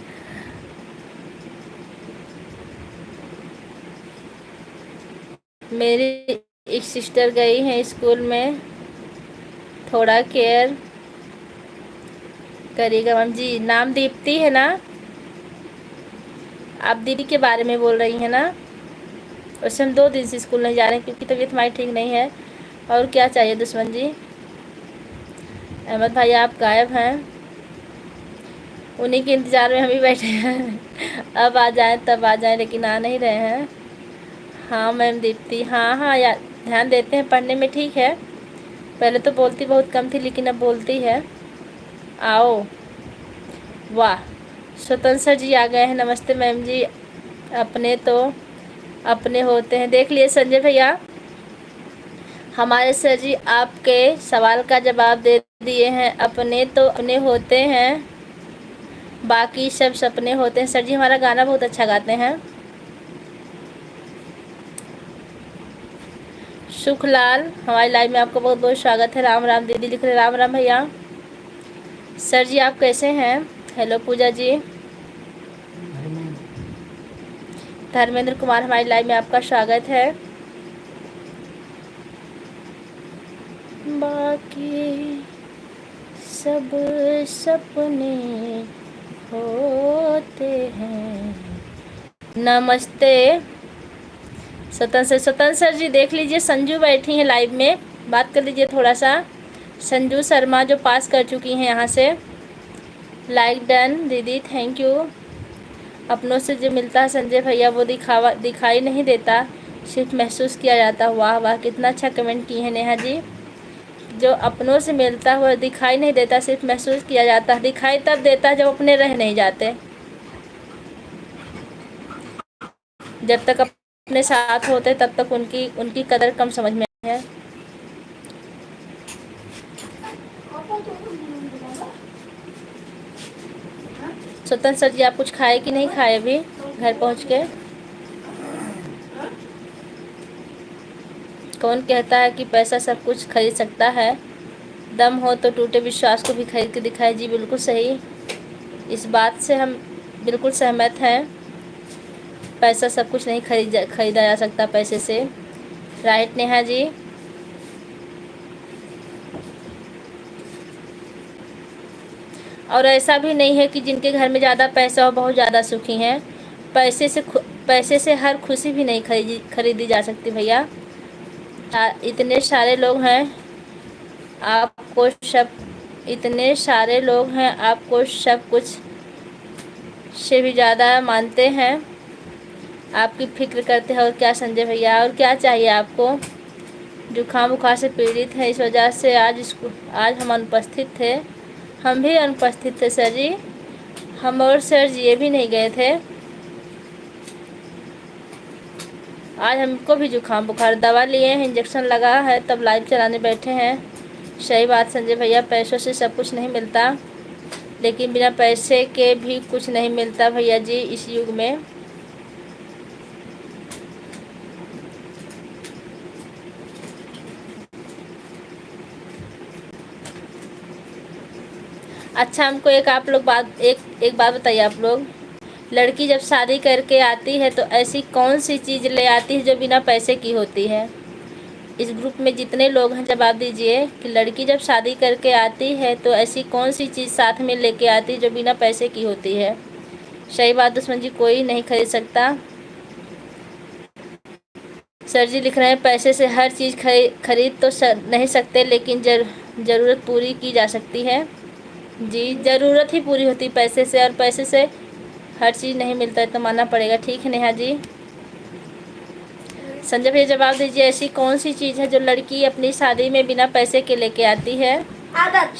मेरी एक सिस्टर गई है स्कूल में, थोड़ा केयर करिएगा मैम जी। नाम दीप्ति है ना? आप दीदी के बारे में बोल रही हैं ना? वैसे हम 2 दिन से स्कूल नहीं जा रहे हैं क्योंकि तबीयत हमारी ठीक नहीं है। और क्या चाहिए दुश्मन जी? अहमद भाई आप गायब हैं। उन्हीं के इंतज़ार में हम भी बैठे हैं। अब आ जाएं तब आ जाएं, लेकिन आ नहीं रहे हैं। हाँ मैम दीप्ति, हाँ हाँ यार, ध्यान देते हैं पढ़ने में, ठीक है। पहले तो बोलती बहुत कम थी, लेकिन अब बोलती है। आओ, वाह, स्वतंत्र सर जी आ गए हैं। नमस्ते मैम जी। अपने तो अपने होते हैं। देख लिए संजय भैया, हमारे सर जी आपके सवाल का जवाब दे दिए हैं। अपने तो अपने होते हैं, बाकी सब सपने होते हैं। सर जी हमारा गाना बहुत अच्छा गाते हैं। सुखलाल, हमारी लाइव में आपका बहुत बहुत स्वागत है। राम राम दीदी लिख रहे, राम राम भैया। सर जी आप कैसे हैं? हेलो पूजा जी। धर्मेंद्र कुमार, हमारी लाइव में आपका स्वागत है। बाकी सब सपने होते हैं। नमस्ते स्वतंत्र सर जी, देख लीजिए संजू बैठी हैं लाइव में, बात कर लीजिए थोड़ा सा। संजू शर्मा जो पास कर चुकी हैं यहाँ से। लाइक डन दीदी, थैंक यू। अपनों से जो मिलता है संजय भैया वो दिखाई नहीं देता, सिर्फ महसूस किया जाता। वाह वाह, कितना अच्छा कमेंट की है नेहा जी। जो अपनों से मिलता हुआ दिखाई नहीं देता, सिर्फ महसूस किया जाता। दिखाई तब देता जब अपने रह नहीं जाते। जब तक अपने साथ होते तब तक उनकी उनकी कदर कम समझ में आती है। स्वतंत्र सर जी आप कुछ खाए कि नहीं खाए अभी घर पहुंच के? कौन कहता है कि पैसा सब कुछ खरीद सकता है? दम हो तो टूटे विश्वास को भी खरीद के दिखाए। जी बिल्कुल सही, इस बात से हम बिल्कुल सहमत हैं। पैसा सब कुछ नहीं खरीदा जा सकता पैसे से। राइट नेहा जी। और ऐसा भी नहीं है कि जिनके घर में ज़्यादा पैसा हो बहुत ज़्यादा सुखी हैं। पैसे से हर खुशी भी नहीं खरीदी जा सकती भैया। इतने सारे लोग हैं आपको सब इतने सारे लोग हैं आपको सब कुछ से भी ज़्यादा मानते हैं, आपकी फिक्र करते हैं। और क्या संजय भैया, और क्या चाहिए आपको? जुकाम बुखार से पीड़ित है, इस वजह से आज हम अनुपस्थित थे। हम भी अनुपस्थित थे सर जी, हम और सर जी ये भी नहीं गए थे। आज हमको भी जुकाम बुखार, दवा लिए हैं, इंजेक्शन लगा है, तब लाइव चलाने बैठे हैं। सही बात संजय भैया, पैसों से सब कुछ नहीं मिलता, लेकिन बिना पैसे के भी कुछ नहीं मिलता भैया जी इस युग में। अच्छा हमको एक बात बताइए आप लोग, लड़की जब शादी करके आती है तो ऐसी कौन सी चीज़ ले आती है जो बिना पैसे की होती है? इस ग्रुप में जितने लोग हैं जवाब दीजिए कि लड़की जब शादी करके आती है तो ऐसी कौन सी चीज़ साथ में लेके आती है जो बिना पैसे की होती है? सही बात दुश्मन जी, कोई नहीं खरीद सकता। सर जी लिख रहे हैं पैसे से हर चीज़ खरीद तो नहीं सकते, लेकिन ज़रूरत पूरी की जा सकती है। जी ज़रूरत ही पूरी होती पैसे से, और पैसे से हर चीज़ नहीं मिलता है तो मानना पड़ेगा। ठीक है नेहा जी। संजय भैया जवाब दीजिए, ऐसी कौन सी चीज़ है जो लड़की अपनी शादी में बिना पैसे के लेके आती है?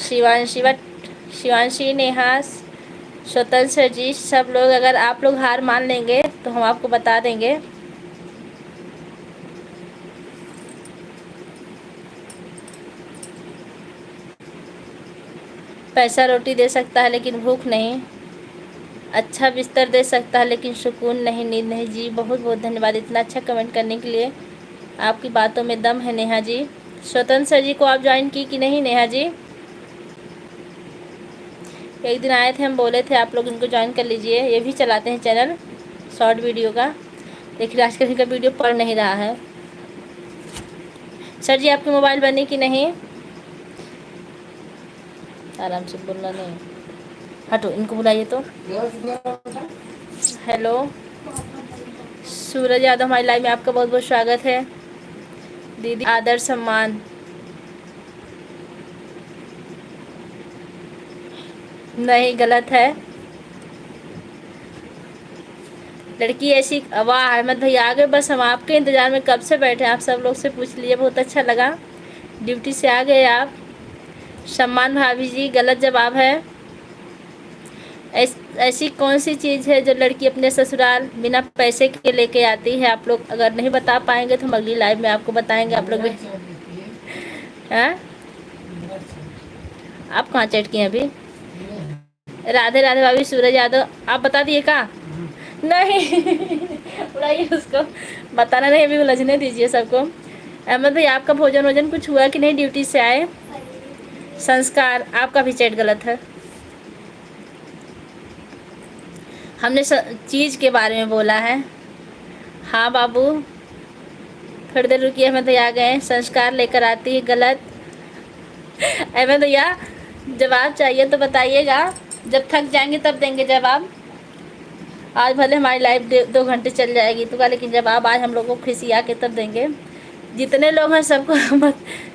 शिवांशी, नेहा, स्वतंत्र सर जी, सब लोग, अगर आप लोग हार मान लेंगे तो हम आपको बता देंगे। पैसा रोटी दे सकता है लेकिन भूख नहीं, अच्छा बिस्तर दे सकता है लेकिन सुकून नहीं, नींद नहीं। जी बहुत बहुत धन्यवाद इतना अच्छा कमेंट करने के लिए, आपकी बातों में दम है नेहा जी। स्वतंत्र सर जी को आप ज्वाइन की कि नहीं नेहा जी? एक दिन आए थे, हम बोले थे आप लोग इनको ज्वाइन कर लीजिए, ये भी चलाते हैं चैनल शॉर्ट वीडियो का, लेकिन आजकल इनका वीडियो पढ़ नहीं रहा है। सर जी आपकी मोबाइल बनी कि नहीं? आराम से बोलना नहीं, हटो, इनको बुलाइए तो। हेलो सूरज यादव, हमारी लाइव में आपका बहुत बहुत स्वागत है। दीदी आदर सम्मान, नहीं गलत है। लड़की ऐसी, वाह अहमद भैया आ गए, बस हम आपके इंतज़ार में कब से बैठे हैं, आप सब लोग से पूछ लिए, बहुत अच्छा लगा, ड्यूटी से आ गए आप। सम्मान भाभी जी गलत जवाब है। ऐसी कौन सी चीज़ है जो लड़की अपने ससुराल बिना पैसे के लेके आती है? आप लोग अगर नहीं बता पाएंगे तो हम अगली लाइव में आपको बताएंगे। आप लोग भी हैं, आप कहाँ चैट किए अभी? राधे राधे भाभी। सूरज यादव आप बता दिए का? नहीं उड़ाइए उसको, बताना नहीं, अभी उलझने दीजिए सबको। अहमद भाई आपका भोजन वोजन कुछ हुआ कि नहीं? ड्यूटी से आए। संस्कार आपका भी चैट गलत है। हमने चीज़ के बारे में बोला है। हाँ बाबू, थोड़ी देर रुकिए, अहमद भैया आ गए। संस्कार लेकर आती है, गलत। अहमद भैया जवाब चाहिए तो बताइएगा, जब थक जाएंगे तब देंगे जवाब। आज भले हमारी लाइव 2 घंटे चल जाएगी तो, लेकिन जवाब आज हम लोगों को खिसिया के तब देंगे। जितने लोग हैं सबको हम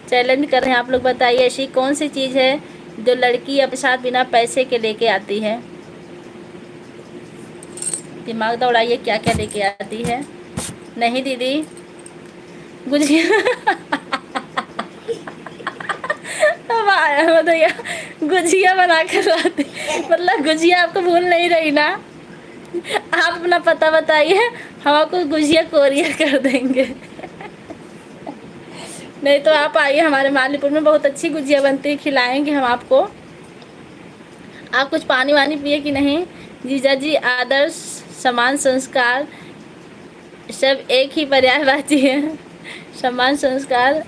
चैलेंज कर रहे हैं, आप लोग बताइए ऐसी कौन सी चीज़ है जो लड़की अपने साथ बिना पैसे के लेके आती है? दिमाग दौड़ाइए, क्या क्या लेके आती है? नहीं दीदी, गुजिया भैया गुजिया बना कर लाती, मतलब गुजिया आपको भूल नहीं रही ना? आप अपना पता बताइए, हम आपको गुजिया कोरियर कर देंगे। नहीं तो आप आइए, हमारे मालीपुर में बहुत अच्छी गुजिया बनती है, खिलाएंगे हम आपको। आप कुछ पानी वानी पिए कि नहीं? जीजा जी आदर्श समान संस्कार सब एक ही पर्यायवाची है। समान संस्कार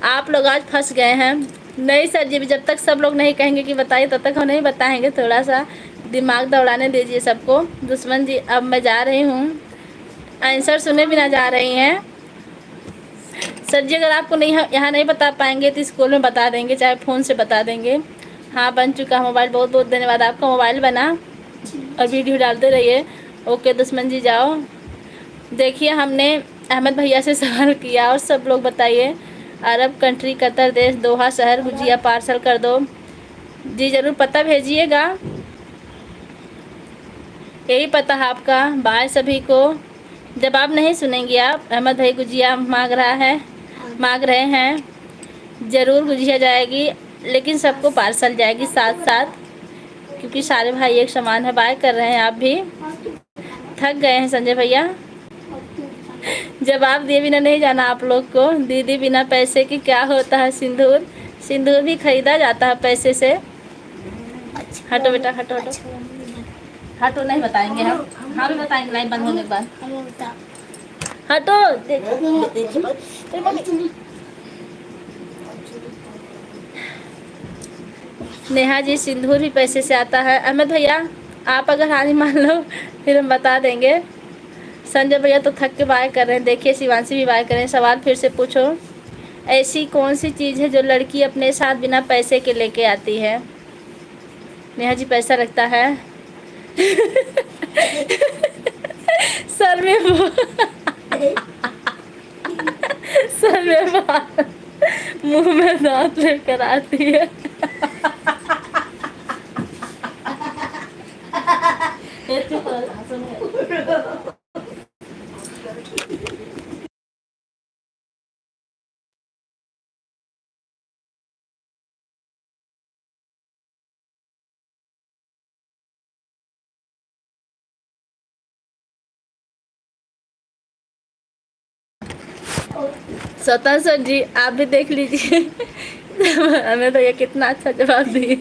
आप लोग आज फंस गए हैं। नहीं सर जी, जब तक सब लोग नहीं कहेंगे कि बताइए तब तक हम नहीं बताएंगे। थोड़ा सा दिमाग दौड़ाने दीजिए सबको। दुश्मन जी अब मैं जा रही हूँ, आंसर सुने बिना जा रही हैं। सर जी अगर आपको नहीं यहाँ नहीं बता पाएंगे तो स्कूल में बता देंगे, चाहे फ़ोन से बता देंगे। हाँ बन चुका मोबाइल, बहुत बहुत धन्यवाद आपका। मोबाइल बना और वीडियो डालते रहिए। ओके दुश्मन जी जाओ। देखिए हमने अहमद भैया से सवाल किया और सब लोग बताइए। अरब कंट्री, कतर देश, दोहा शहर, गुजिया पार्सल कर दो जी, ज़रूर पता भेजिएगा। यही पता है आपका। बाय सभी को। जवाब नहीं सुनेंगे आप। अहमद भाई गुजिया मांग रहे हैं, ज़रूर गुजिया जाएगी, लेकिन सबको पार्सल जाएगी साथ साथ, क्योंकि सारे भाई एक समान है। बाय कर रहे हैं आप भी। थक गए हैं संजय भैया, जवाब दिए बिना नहीं जाना आप लोग को। दीदी बिना पैसे की क्या होता है? सिंदूर, सिंदूर भी खरीदा जाता है पैसे से। हटो बेटा, हटो हटो हटो, नहीं बताएंगे हम। हाँ भी बताएंगे लाइव बंद होने के बाद। हटो, नेहा जी सिंदूर भी पैसे से आता है। अहमद भैया आप अगर हानि मान लो फिर हम बता देंगे। संजय भैया तो थक के बाय कर रहे हैं। देखिए शिवांशी भी बाय कर रहे हैं। सवाल फिर से पूछो। ऐसी कौन सी चीज़ है जो लड़की अपने साथ बिना पैसे के लेके आती है? नेहा जी पैसा लगता है सर में सर में बाल, मुंह में दांत लेकर आती है। स्वतंत्र सर जी आप भी देख लीजिए। हमें तो ये कितना अच्छा जवाब दिए।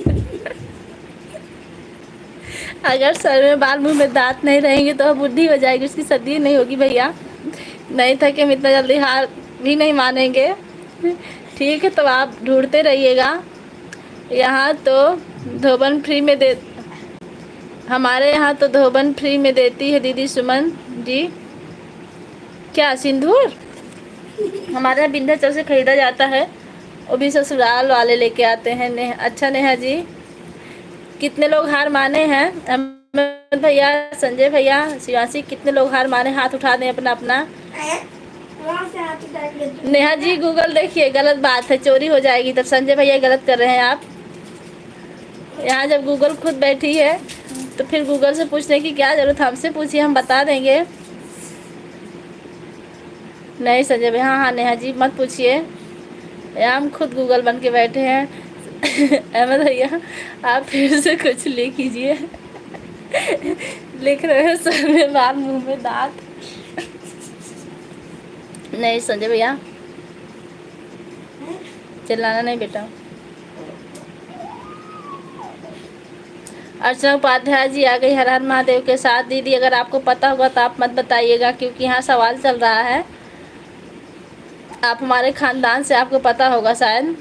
अगर सर में बाल मुंह में दांत नहीं रहेंगे तो बुढ़ी हो जाएगी, उसकी शादी नहीं होगी भैया। नहीं था कि हम इतना जल्दी हार भी नहीं मानेंगे। ठीक है तो आप ढूंढते रहिएगा। यहाँ तो धोबन फ्री में दे, हमारे यहाँ तो धोबन फ्री में देती है दीदी सुमन जी। क्या सिंदूर? हमारे यहाँ विंध्याचल से खरीदा जाता है, वो भी ससुराल वाले लेके आते हैं। अच्छा नेहा जी, कितने लोग हार माने हैं? अहमद भैया, संजय भैया, शिवांशी, कितने लोग हार माने? हाथ उठा दें अपना अपना। नेहा जी गूगल देखिए, गलत बात है, चोरी हो जाएगी। तब संजय भैया गलत कर रहे हैं आप। यहाँ जब गूगल खुद बैठी है तो फिर गूगल से पूछने की क्या ज़रूरत, हमसे पूछिए, हम बता देंगे। नहीं संजय भाई, हाँ हाँ नेहा जी मत पूछिए, हम खुद गूगल बन के बैठे हैं। अहमद भैया आप फिर से कुछ लिख कीजिए। लिख रहे हो सर में बाल मुंह में दांत। नहीं संजय भैया चिल्लाना नहीं बेटा। अर्चना उपाध्याय जी आ गई हर हर महादेव के साथ। दीदी अगर आपको पता होगा तो आप मत बताइएगा, क्योंकि यहाँ सवाल चल रहा है। आप हमारे खानदान से, आपको पता होगा शायद।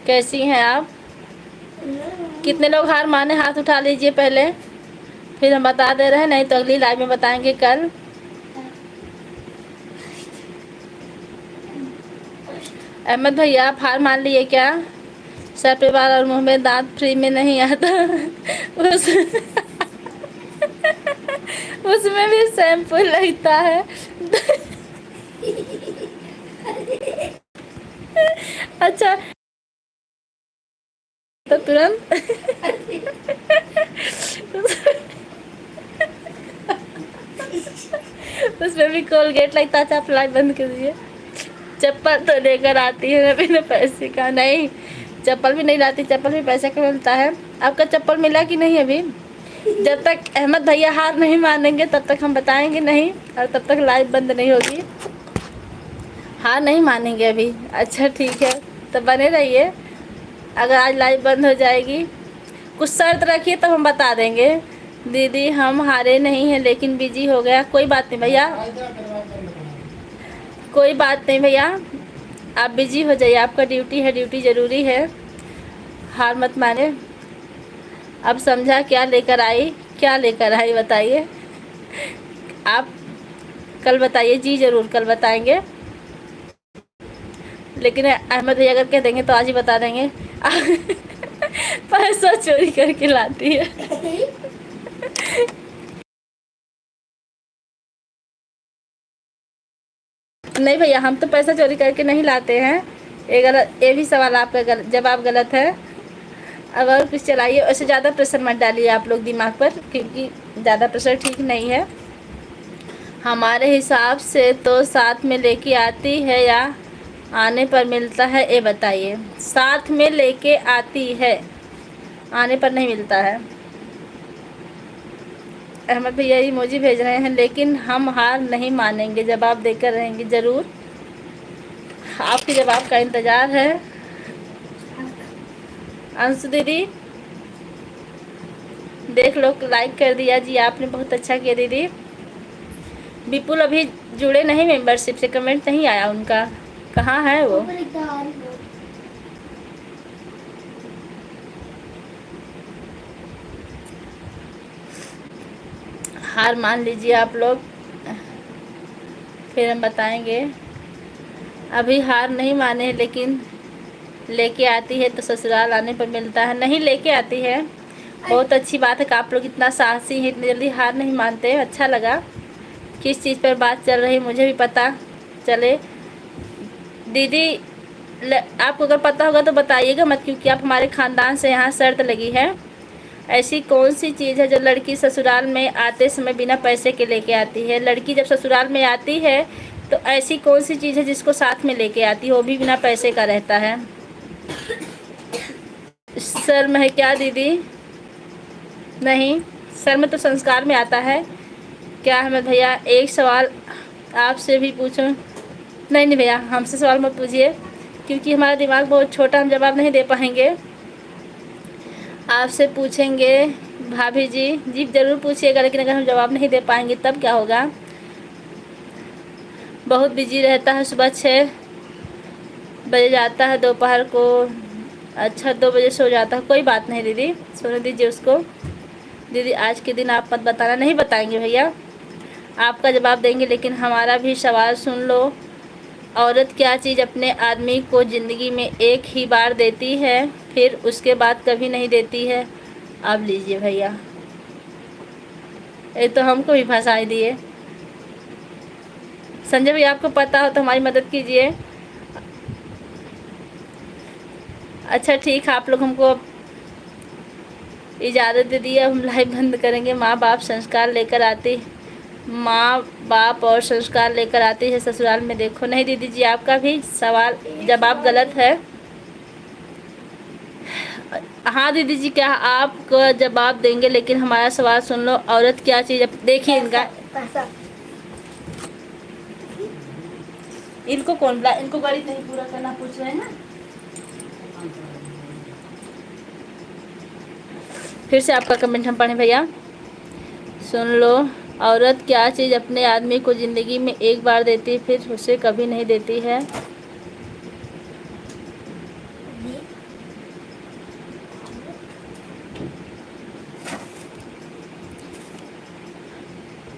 कैसी हैं आप? कितने लोग हार माने हाथ उठा लीजिए पहले, फिर हम बता दे रहे हैं, नहीं तो अगली लाइव में बताएंगे कल। अहमद भैया आप हार मान लिए क्या? सर पे बाल और मुंह में दांत फ्री में नहीं आता। उसमें भी शैम्पू लगता है। अच्छा तो तुरंत उसमें भी कोलगेट लगता है। अच्छा फ्लाई बंद कर दिए। चप्पल तो लेकर आती है ना बिना पैसे का? नहीं चप्पल भी नहीं लाती, चप्पल भी पैसे का मिलता है। आपका चप्पल मिला कि नहीं अभी? जब तक अहमद भैया हार नहीं मानेंगे तब तक हम बताएंगे नहीं, और तब तक लाइव बंद नहीं होगी। हार नहीं मानेंगे अभी? अच्छा ठीक है, तो बने रहिए। अगर आज लाइव बंद हो जाएगी, कुछ शर्त रखिए तब हम बता देंगे। दीदी हम हारे नहीं हैं लेकिन बिजी हो गया। कोई बात नहीं भैया, कोई बात नहीं भैया, आप बिजी हो जाइए, आपका ड्यूटी है, ड्यूटी ज़रूरी है। हार मत माने। अब समझा क्या लेकर आई, क्या लेकर आई बताइए आप? कल बताइए जी, ज़रूर कल बताएंगे। लेकिन अहमद भैया अगर कह देंगे तो आज ही बता देंगे। पैसा चोरी करके लाती है। नहीं भैया हम तो पैसा चोरी करके नहीं लाते हैं। ये भी सवाल आपका जवाब गलत है। अगर कुछ चलाइए, वैसे ज़्यादा प्रेशर मत डालिए आप लोग दिमाग पर, क्योंकि ज़्यादा प्रेशर ठीक नहीं है। हमारे हिसाब से तो साथ में लेके आती है या आने पर मिलता है, ये बताइए। साथ में लेके आती है, आने पर नहीं मिलता है। अहमद भैया इमोजी भेज रहे हैं, लेकिन हम हार नहीं मानेंगे, जवाब देकर रहेंगे ज़रूर। आपके जवाब का इंतज़ार है। अंशु दीदी देख लो, लाइक कर दिया जी आपने, बहुत अच्छा किया दीदी। विपुल अभी जुड़े नहीं मेंबरशिप से, कमेंट नहीं आया उनका, कहाँ है वो? हार मान लीजिए आप लोग, फिर हम बताएंगे। अभी हार नहीं माने, लेकिन लेके आती है तो ससुराल आने पर मिलता है। नहीं लेके आती है, बहुत अच्छी बात है कि आप लोग इतना साहसी हैं, इतनी जल्दी हार नहीं मानते। अच्छा लगा। किस चीज़ पर बात चल रही मुझे भी पता चले। दीदी आपको अगर पता होगा तो बताइएगा मत, क्योंकि आप हमारे ख़ानदान से यहाँ शर्त लगी है। ऐसी कौन सी चीज़ है जो लड़की ससुराल में आते समय बिना पैसे के लेके आती है? लड़की जब ससुराल में आती है तो ऐसी कौन सी चीज़ है जिसको साथ में लेके आती है, वो भी बिना पैसे का रहता है? सर में है क्या दीदी? नहीं, सर में तो संस्कार में आता है। क्या अहमद भैया एक सवाल आपसे भी पूछूं? नहीं नहीं भैया हमसे सवाल मत पूछिए, क्योंकि हमारा दिमाग बहुत छोटा, हम जवाब नहीं दे पाएंगे। आपसे पूछेंगे भाभी जी, जी ज़रूर पूछिएगा, लेकिन अगर हम जवाब नहीं दे पाएंगे तब क्या होगा? बहुत बिजी रहता है, सुबह 6 बजे जाता है, दोपहर को अच्छा 2 बजे सो जाता है। कोई बात नहीं दीदी, सोने दीजिए उसको। दीदी आज के दिन आप मत बताना। नहीं बताएंगे भैया, आपका जवाब देंगे, लेकिन हमारा भी सवाल सुन लो। औरत क्या चीज़ अपने आदमी को ज़िंदगी में एक ही बार देती है, फिर उसके बाद कभी नहीं देती है? अब लीजिए भैया, ये तो हमको भी फंसा दिए। संजय भैया आपको पता हो तो हमारी मदद कीजिए। अच्छा ठीक है, आप लोग हमको इजाज़त दे दी, अब हम लाइव बंद करेंगे। माँ बाप संस्कार लेकर आती, माँ बाप और संस्कार लेकर आती है ससुराल में। देखो नहीं दीदी जी, आपका भी सवाल जवाब गलत है। हाँ दीदी जी, क्या आप जवाब देंगे, लेकिन हमारा सवाल सुन लो। औरत क्या चीज़, देखिए इनका इनको कौन बुला, इनको गणित नहीं पूरा करना पूछ रहे हैं ना। फिर से आपका कमेंट हम पढ़ें भैया, सुन लो। औरत क्या चीज़ अपने आदमी को ज़िंदगी में एक बार देती, फिर उसे कभी नहीं देती है।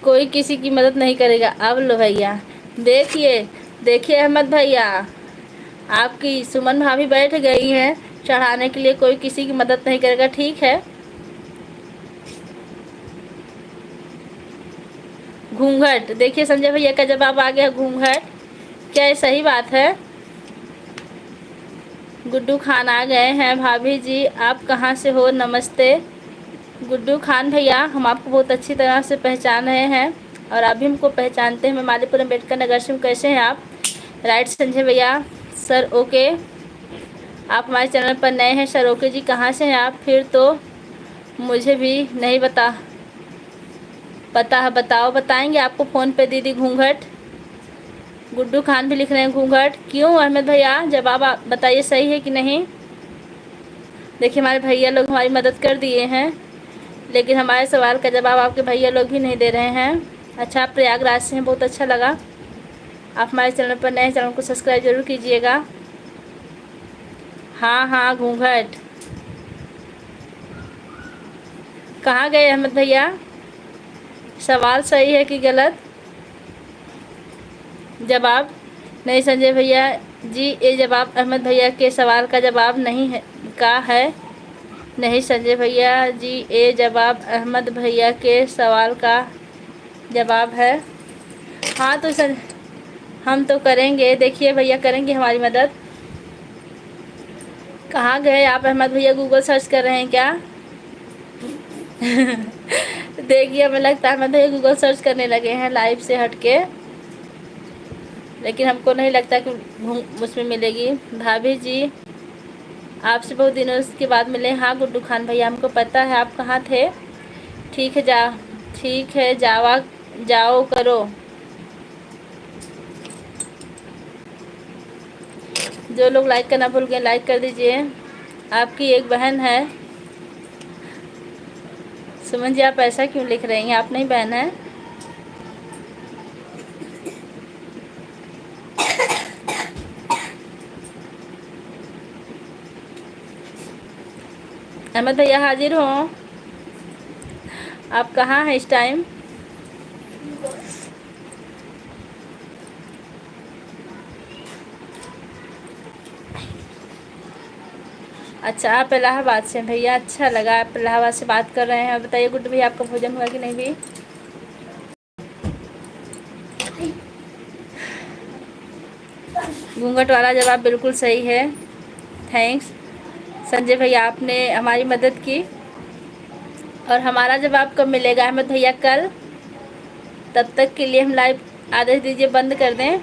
कोई किसी की मदद नहीं करेगा। अब लो भैया, देखिए देखिए अहमद भैया, आपकी सुमन भाभी बैठ गई हैं चढ़ाने के लिए। कोई किसी की मदद नहीं करेगा, ठीक है। घूंघट, देखिए संजय भैया का जवाब आ गया, घूंघट। क्या ये सही बात है? गुड्डू खान आ गए हैं। भाभी जी आप कहाँ से हो? नमस्ते गुड्डू खान भैया, हम आपको बहुत अच्छी तरह से पहचान रहे हैं और आप भी हमको पहचानते हैं। मैं मालीपुर अम्बेडकर नगर से हूँ। कैसे हैं आप? राइट संजय भैया। सर ओके, आप हमारे चैनल पर नए हैं। सर ओके जी, कहाँ से हैं आप? फिर तो मुझे भी नहीं पता है, बताओ। बताएंगे आपको फ़ोन पे दीदी। घूंघट, गुड्डू खान भी लिख रहे हैं घूंघट। क्यों अहमद भैया, जवाब आप बताइए सही है कि नहीं। देखिए हमारे भैया लोग हमारी मदद कर दिए हैं, लेकिन हमारे सवाल का जवाब आपके भैया लोग भी नहीं दे रहे हैं। अच्छा, आप प्रयागराज से हैं, बहुत अच्छा लगा। आप हमारे चैनल पर नए, चैनल को सब्सक्राइब जरूर कीजिएगा। हाँ हाँ घूंघट, कहाँ गए अहमद भैया? सवाल सही है कि गलत? जवाब नहीं संजय भैया जी, ये जवाब अहमद भैया के सवाल का जवाब नहीं है का है। नहीं संजय भैया जी, ये जवाब अहमद भैया के सवाल का जवाब है। हाँ तो सर, हम तो करेंगे, देखिए भैया करेंगे हमारी मदद। कहाँ गए आप अहमद भैया? गूगल सर्च कर रहे हैं क्या? देखिए हमें लगता है अहमद भैया गूगल सर्च करने लगे हैं लाइव से हटके, लेकिन हमको नहीं लगता कि उसमें मिलेगी। भाभी जी आपसे बहुत दिनों के बाद मिले। हाँ गुड्डू खान भैया, हमको पता है आप कहाँ थे। ठीक है ठीक है, जाओ करो। जो लोग लाइक करना भूल गए लाइक कर दीजिए। आपकी एक बहन है। सुमन जी आप ऐसा क्यों लिख रही हैं, आप नहीं बहन है? अहमद भैया हाजिर हो? आप कहाँ हैं इस टाइम? अच्छा, आप इलाहाबाद से भैया, अच्छा लगा आप इलाहाबाद से बात कर रहे हैं। और बताइए गुड्डू भैया, आपका भोजन हुआ कि नहीं भी? घूंघट वाला जवाब बिल्कुल सही है। थैंक्स संजय भैया, आपने हमारी मदद की। और हमारा जवाब कब मिलेगा अहमद भैया? कल। तब तक के लिए हम लाइव आदेश दीजिए बंद कर दें।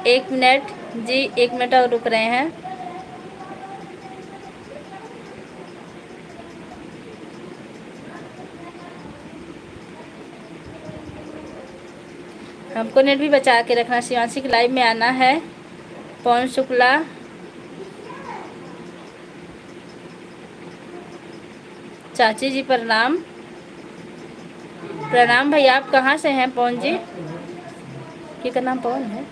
1 मिनट जी, 1 मिनट और रुक रहे हैं। हमको नेट भी बचा के रखना। शिवांशी के लाइव में आना है। पवन शुक्ला, चाची जी प्रणाम। प्रणाम भैया, आप कहाँ से हैं? पवन जी, ये का नाम पवन है।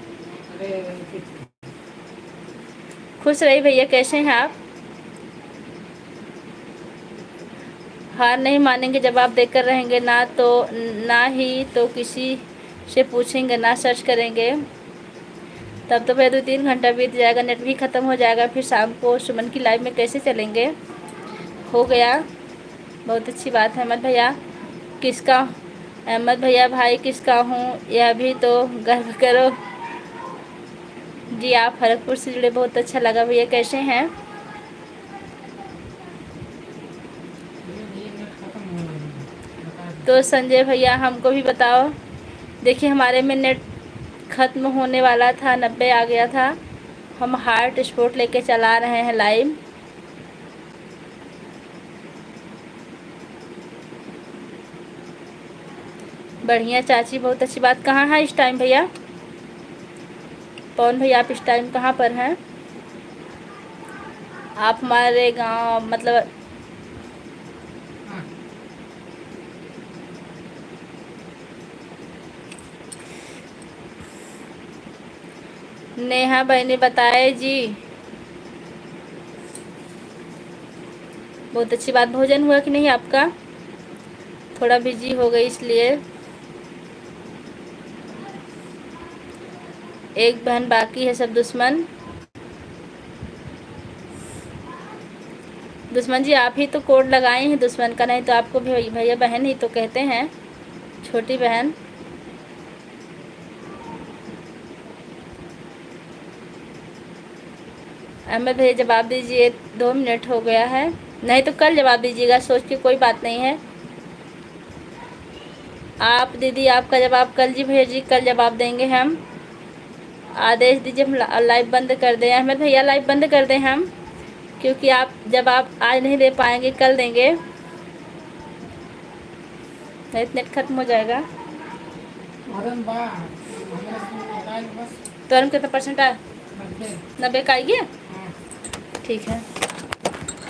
खुश रही भैया, कैसे हैं आप? हार नहीं मानेंगे, जवाब देकर रहेंगे। ना ही तो किसी से पूछेंगे, ना सर्च करेंगे। तब तो भैया 2-3 घंटा बीत जाएगा, नेट भी ख़त्म हो जाएगा। फिर शाम को सुमन की लाइव में कैसे चलेंगे? हो गया, बहुत अच्छी बात है। अहमद भैया किसका? अहमद भैया भाई किसका हूँ, यह भी तो गर्व करो। जी आप खड़गपुर से जुड़े, बहुत अच्छा लगा भैया। कैसे हैं? तो संजय भैया हमको भी बताओ। देखिए हमारे में नेट ख़त्म होने वाला था, 90 आ गया था। हम हार्ट स्पॉट लेके चला रहे हैं लाइव। बढ़िया चाची, बहुत अच्छी बात। कहाँ है इस टाइम भैया? पवन भैया आप इस टाइम कहाँ पर हैं? आप हमारे गांव मतलब नेहा बहनी बताए जी। बहुत अच्छी बात। भोजन हुआ कि नहीं आपका? थोड़ा बिजी हो गई इसलिए। एक बहन बाकी है, सब दुश्मन। दुश्मन जी आप ही तो कोड लगाए हैं दुश्मन का, नहीं तो आपको भी भैया बहन ही तो कहते हैं, छोटी बहन। अहमद भैया जवाब दीजिए, 2 मिनट हो गया है। नहीं तो कल जवाब दीजिएगा, सोच के कोई बात नहीं है। आप दीदी आपका जवाब कल जी भैया जी, कल जवाब देंगे हम। आदेश दीजिए हम लाइव बंद कर दें। अहमद भैया लाइव बंद कर दें हम, क्योंकि आप जवाब आज नहीं दे पाएंगे, कल देंगे, नहीं नेट खत्म हो जाएगा। तो हम कितना परसेंट आया? 90 का आइए। ठीक है,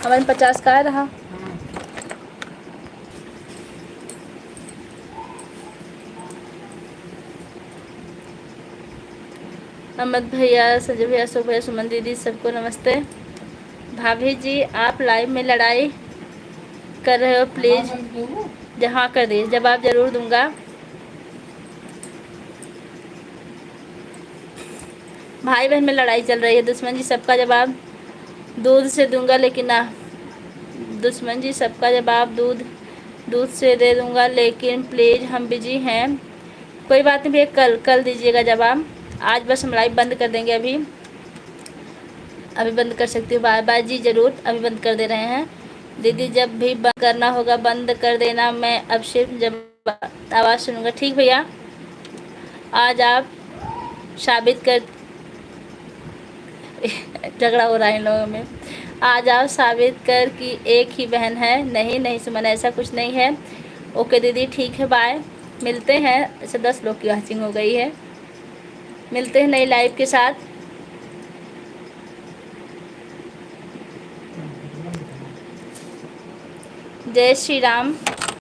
हमारे 50 का आ रहा। अहमद भैया, संजय भैया, अशोक भैया, सुमन दीदी, सबको नमस्ते। भाभी जी आप लाइव में लड़ाई कर रहे हो, प्लीज़ जहाँ कर दीजिए, जवाब ज़रूर दूंगा। भाई बहन में लड़ाई चल रही है। दुश्मन जी सबका जवाब दूध से दूंगा, लेकिन ना दुश्मन जी सबका जवाब दूध से दे दूंगा, लेकिन प्लीज़ हम बिजी हैं। कोई बात नहीं भैया, कल दीजिएगा जवाब। आज बस हम लाइव बंद कर देंगे। अभी बंद कर सकती हूँ। बाय बाय जी, ज़रूर अभी बंद कर दे रहे हैं। दीदी जब भी बंद करना होगा बंद कर देना, मैं अब सिर्फ जब आवाज़ सुनूंगा। ठीक भैया, आज आप साबित कर झगड़ा हो रहा है इन लोगों में। आज आप साबित कर कि एक ही बहन है। नहीं नहीं सुमन, ऐसा कुछ नहीं है। ओके दीदी ठीक है, बाय, मिलते हैं। ऐसे 10 लोग की वॉचिंग हो गई है। मिलते हैं नई लाइव के साथ। जय श्री राम।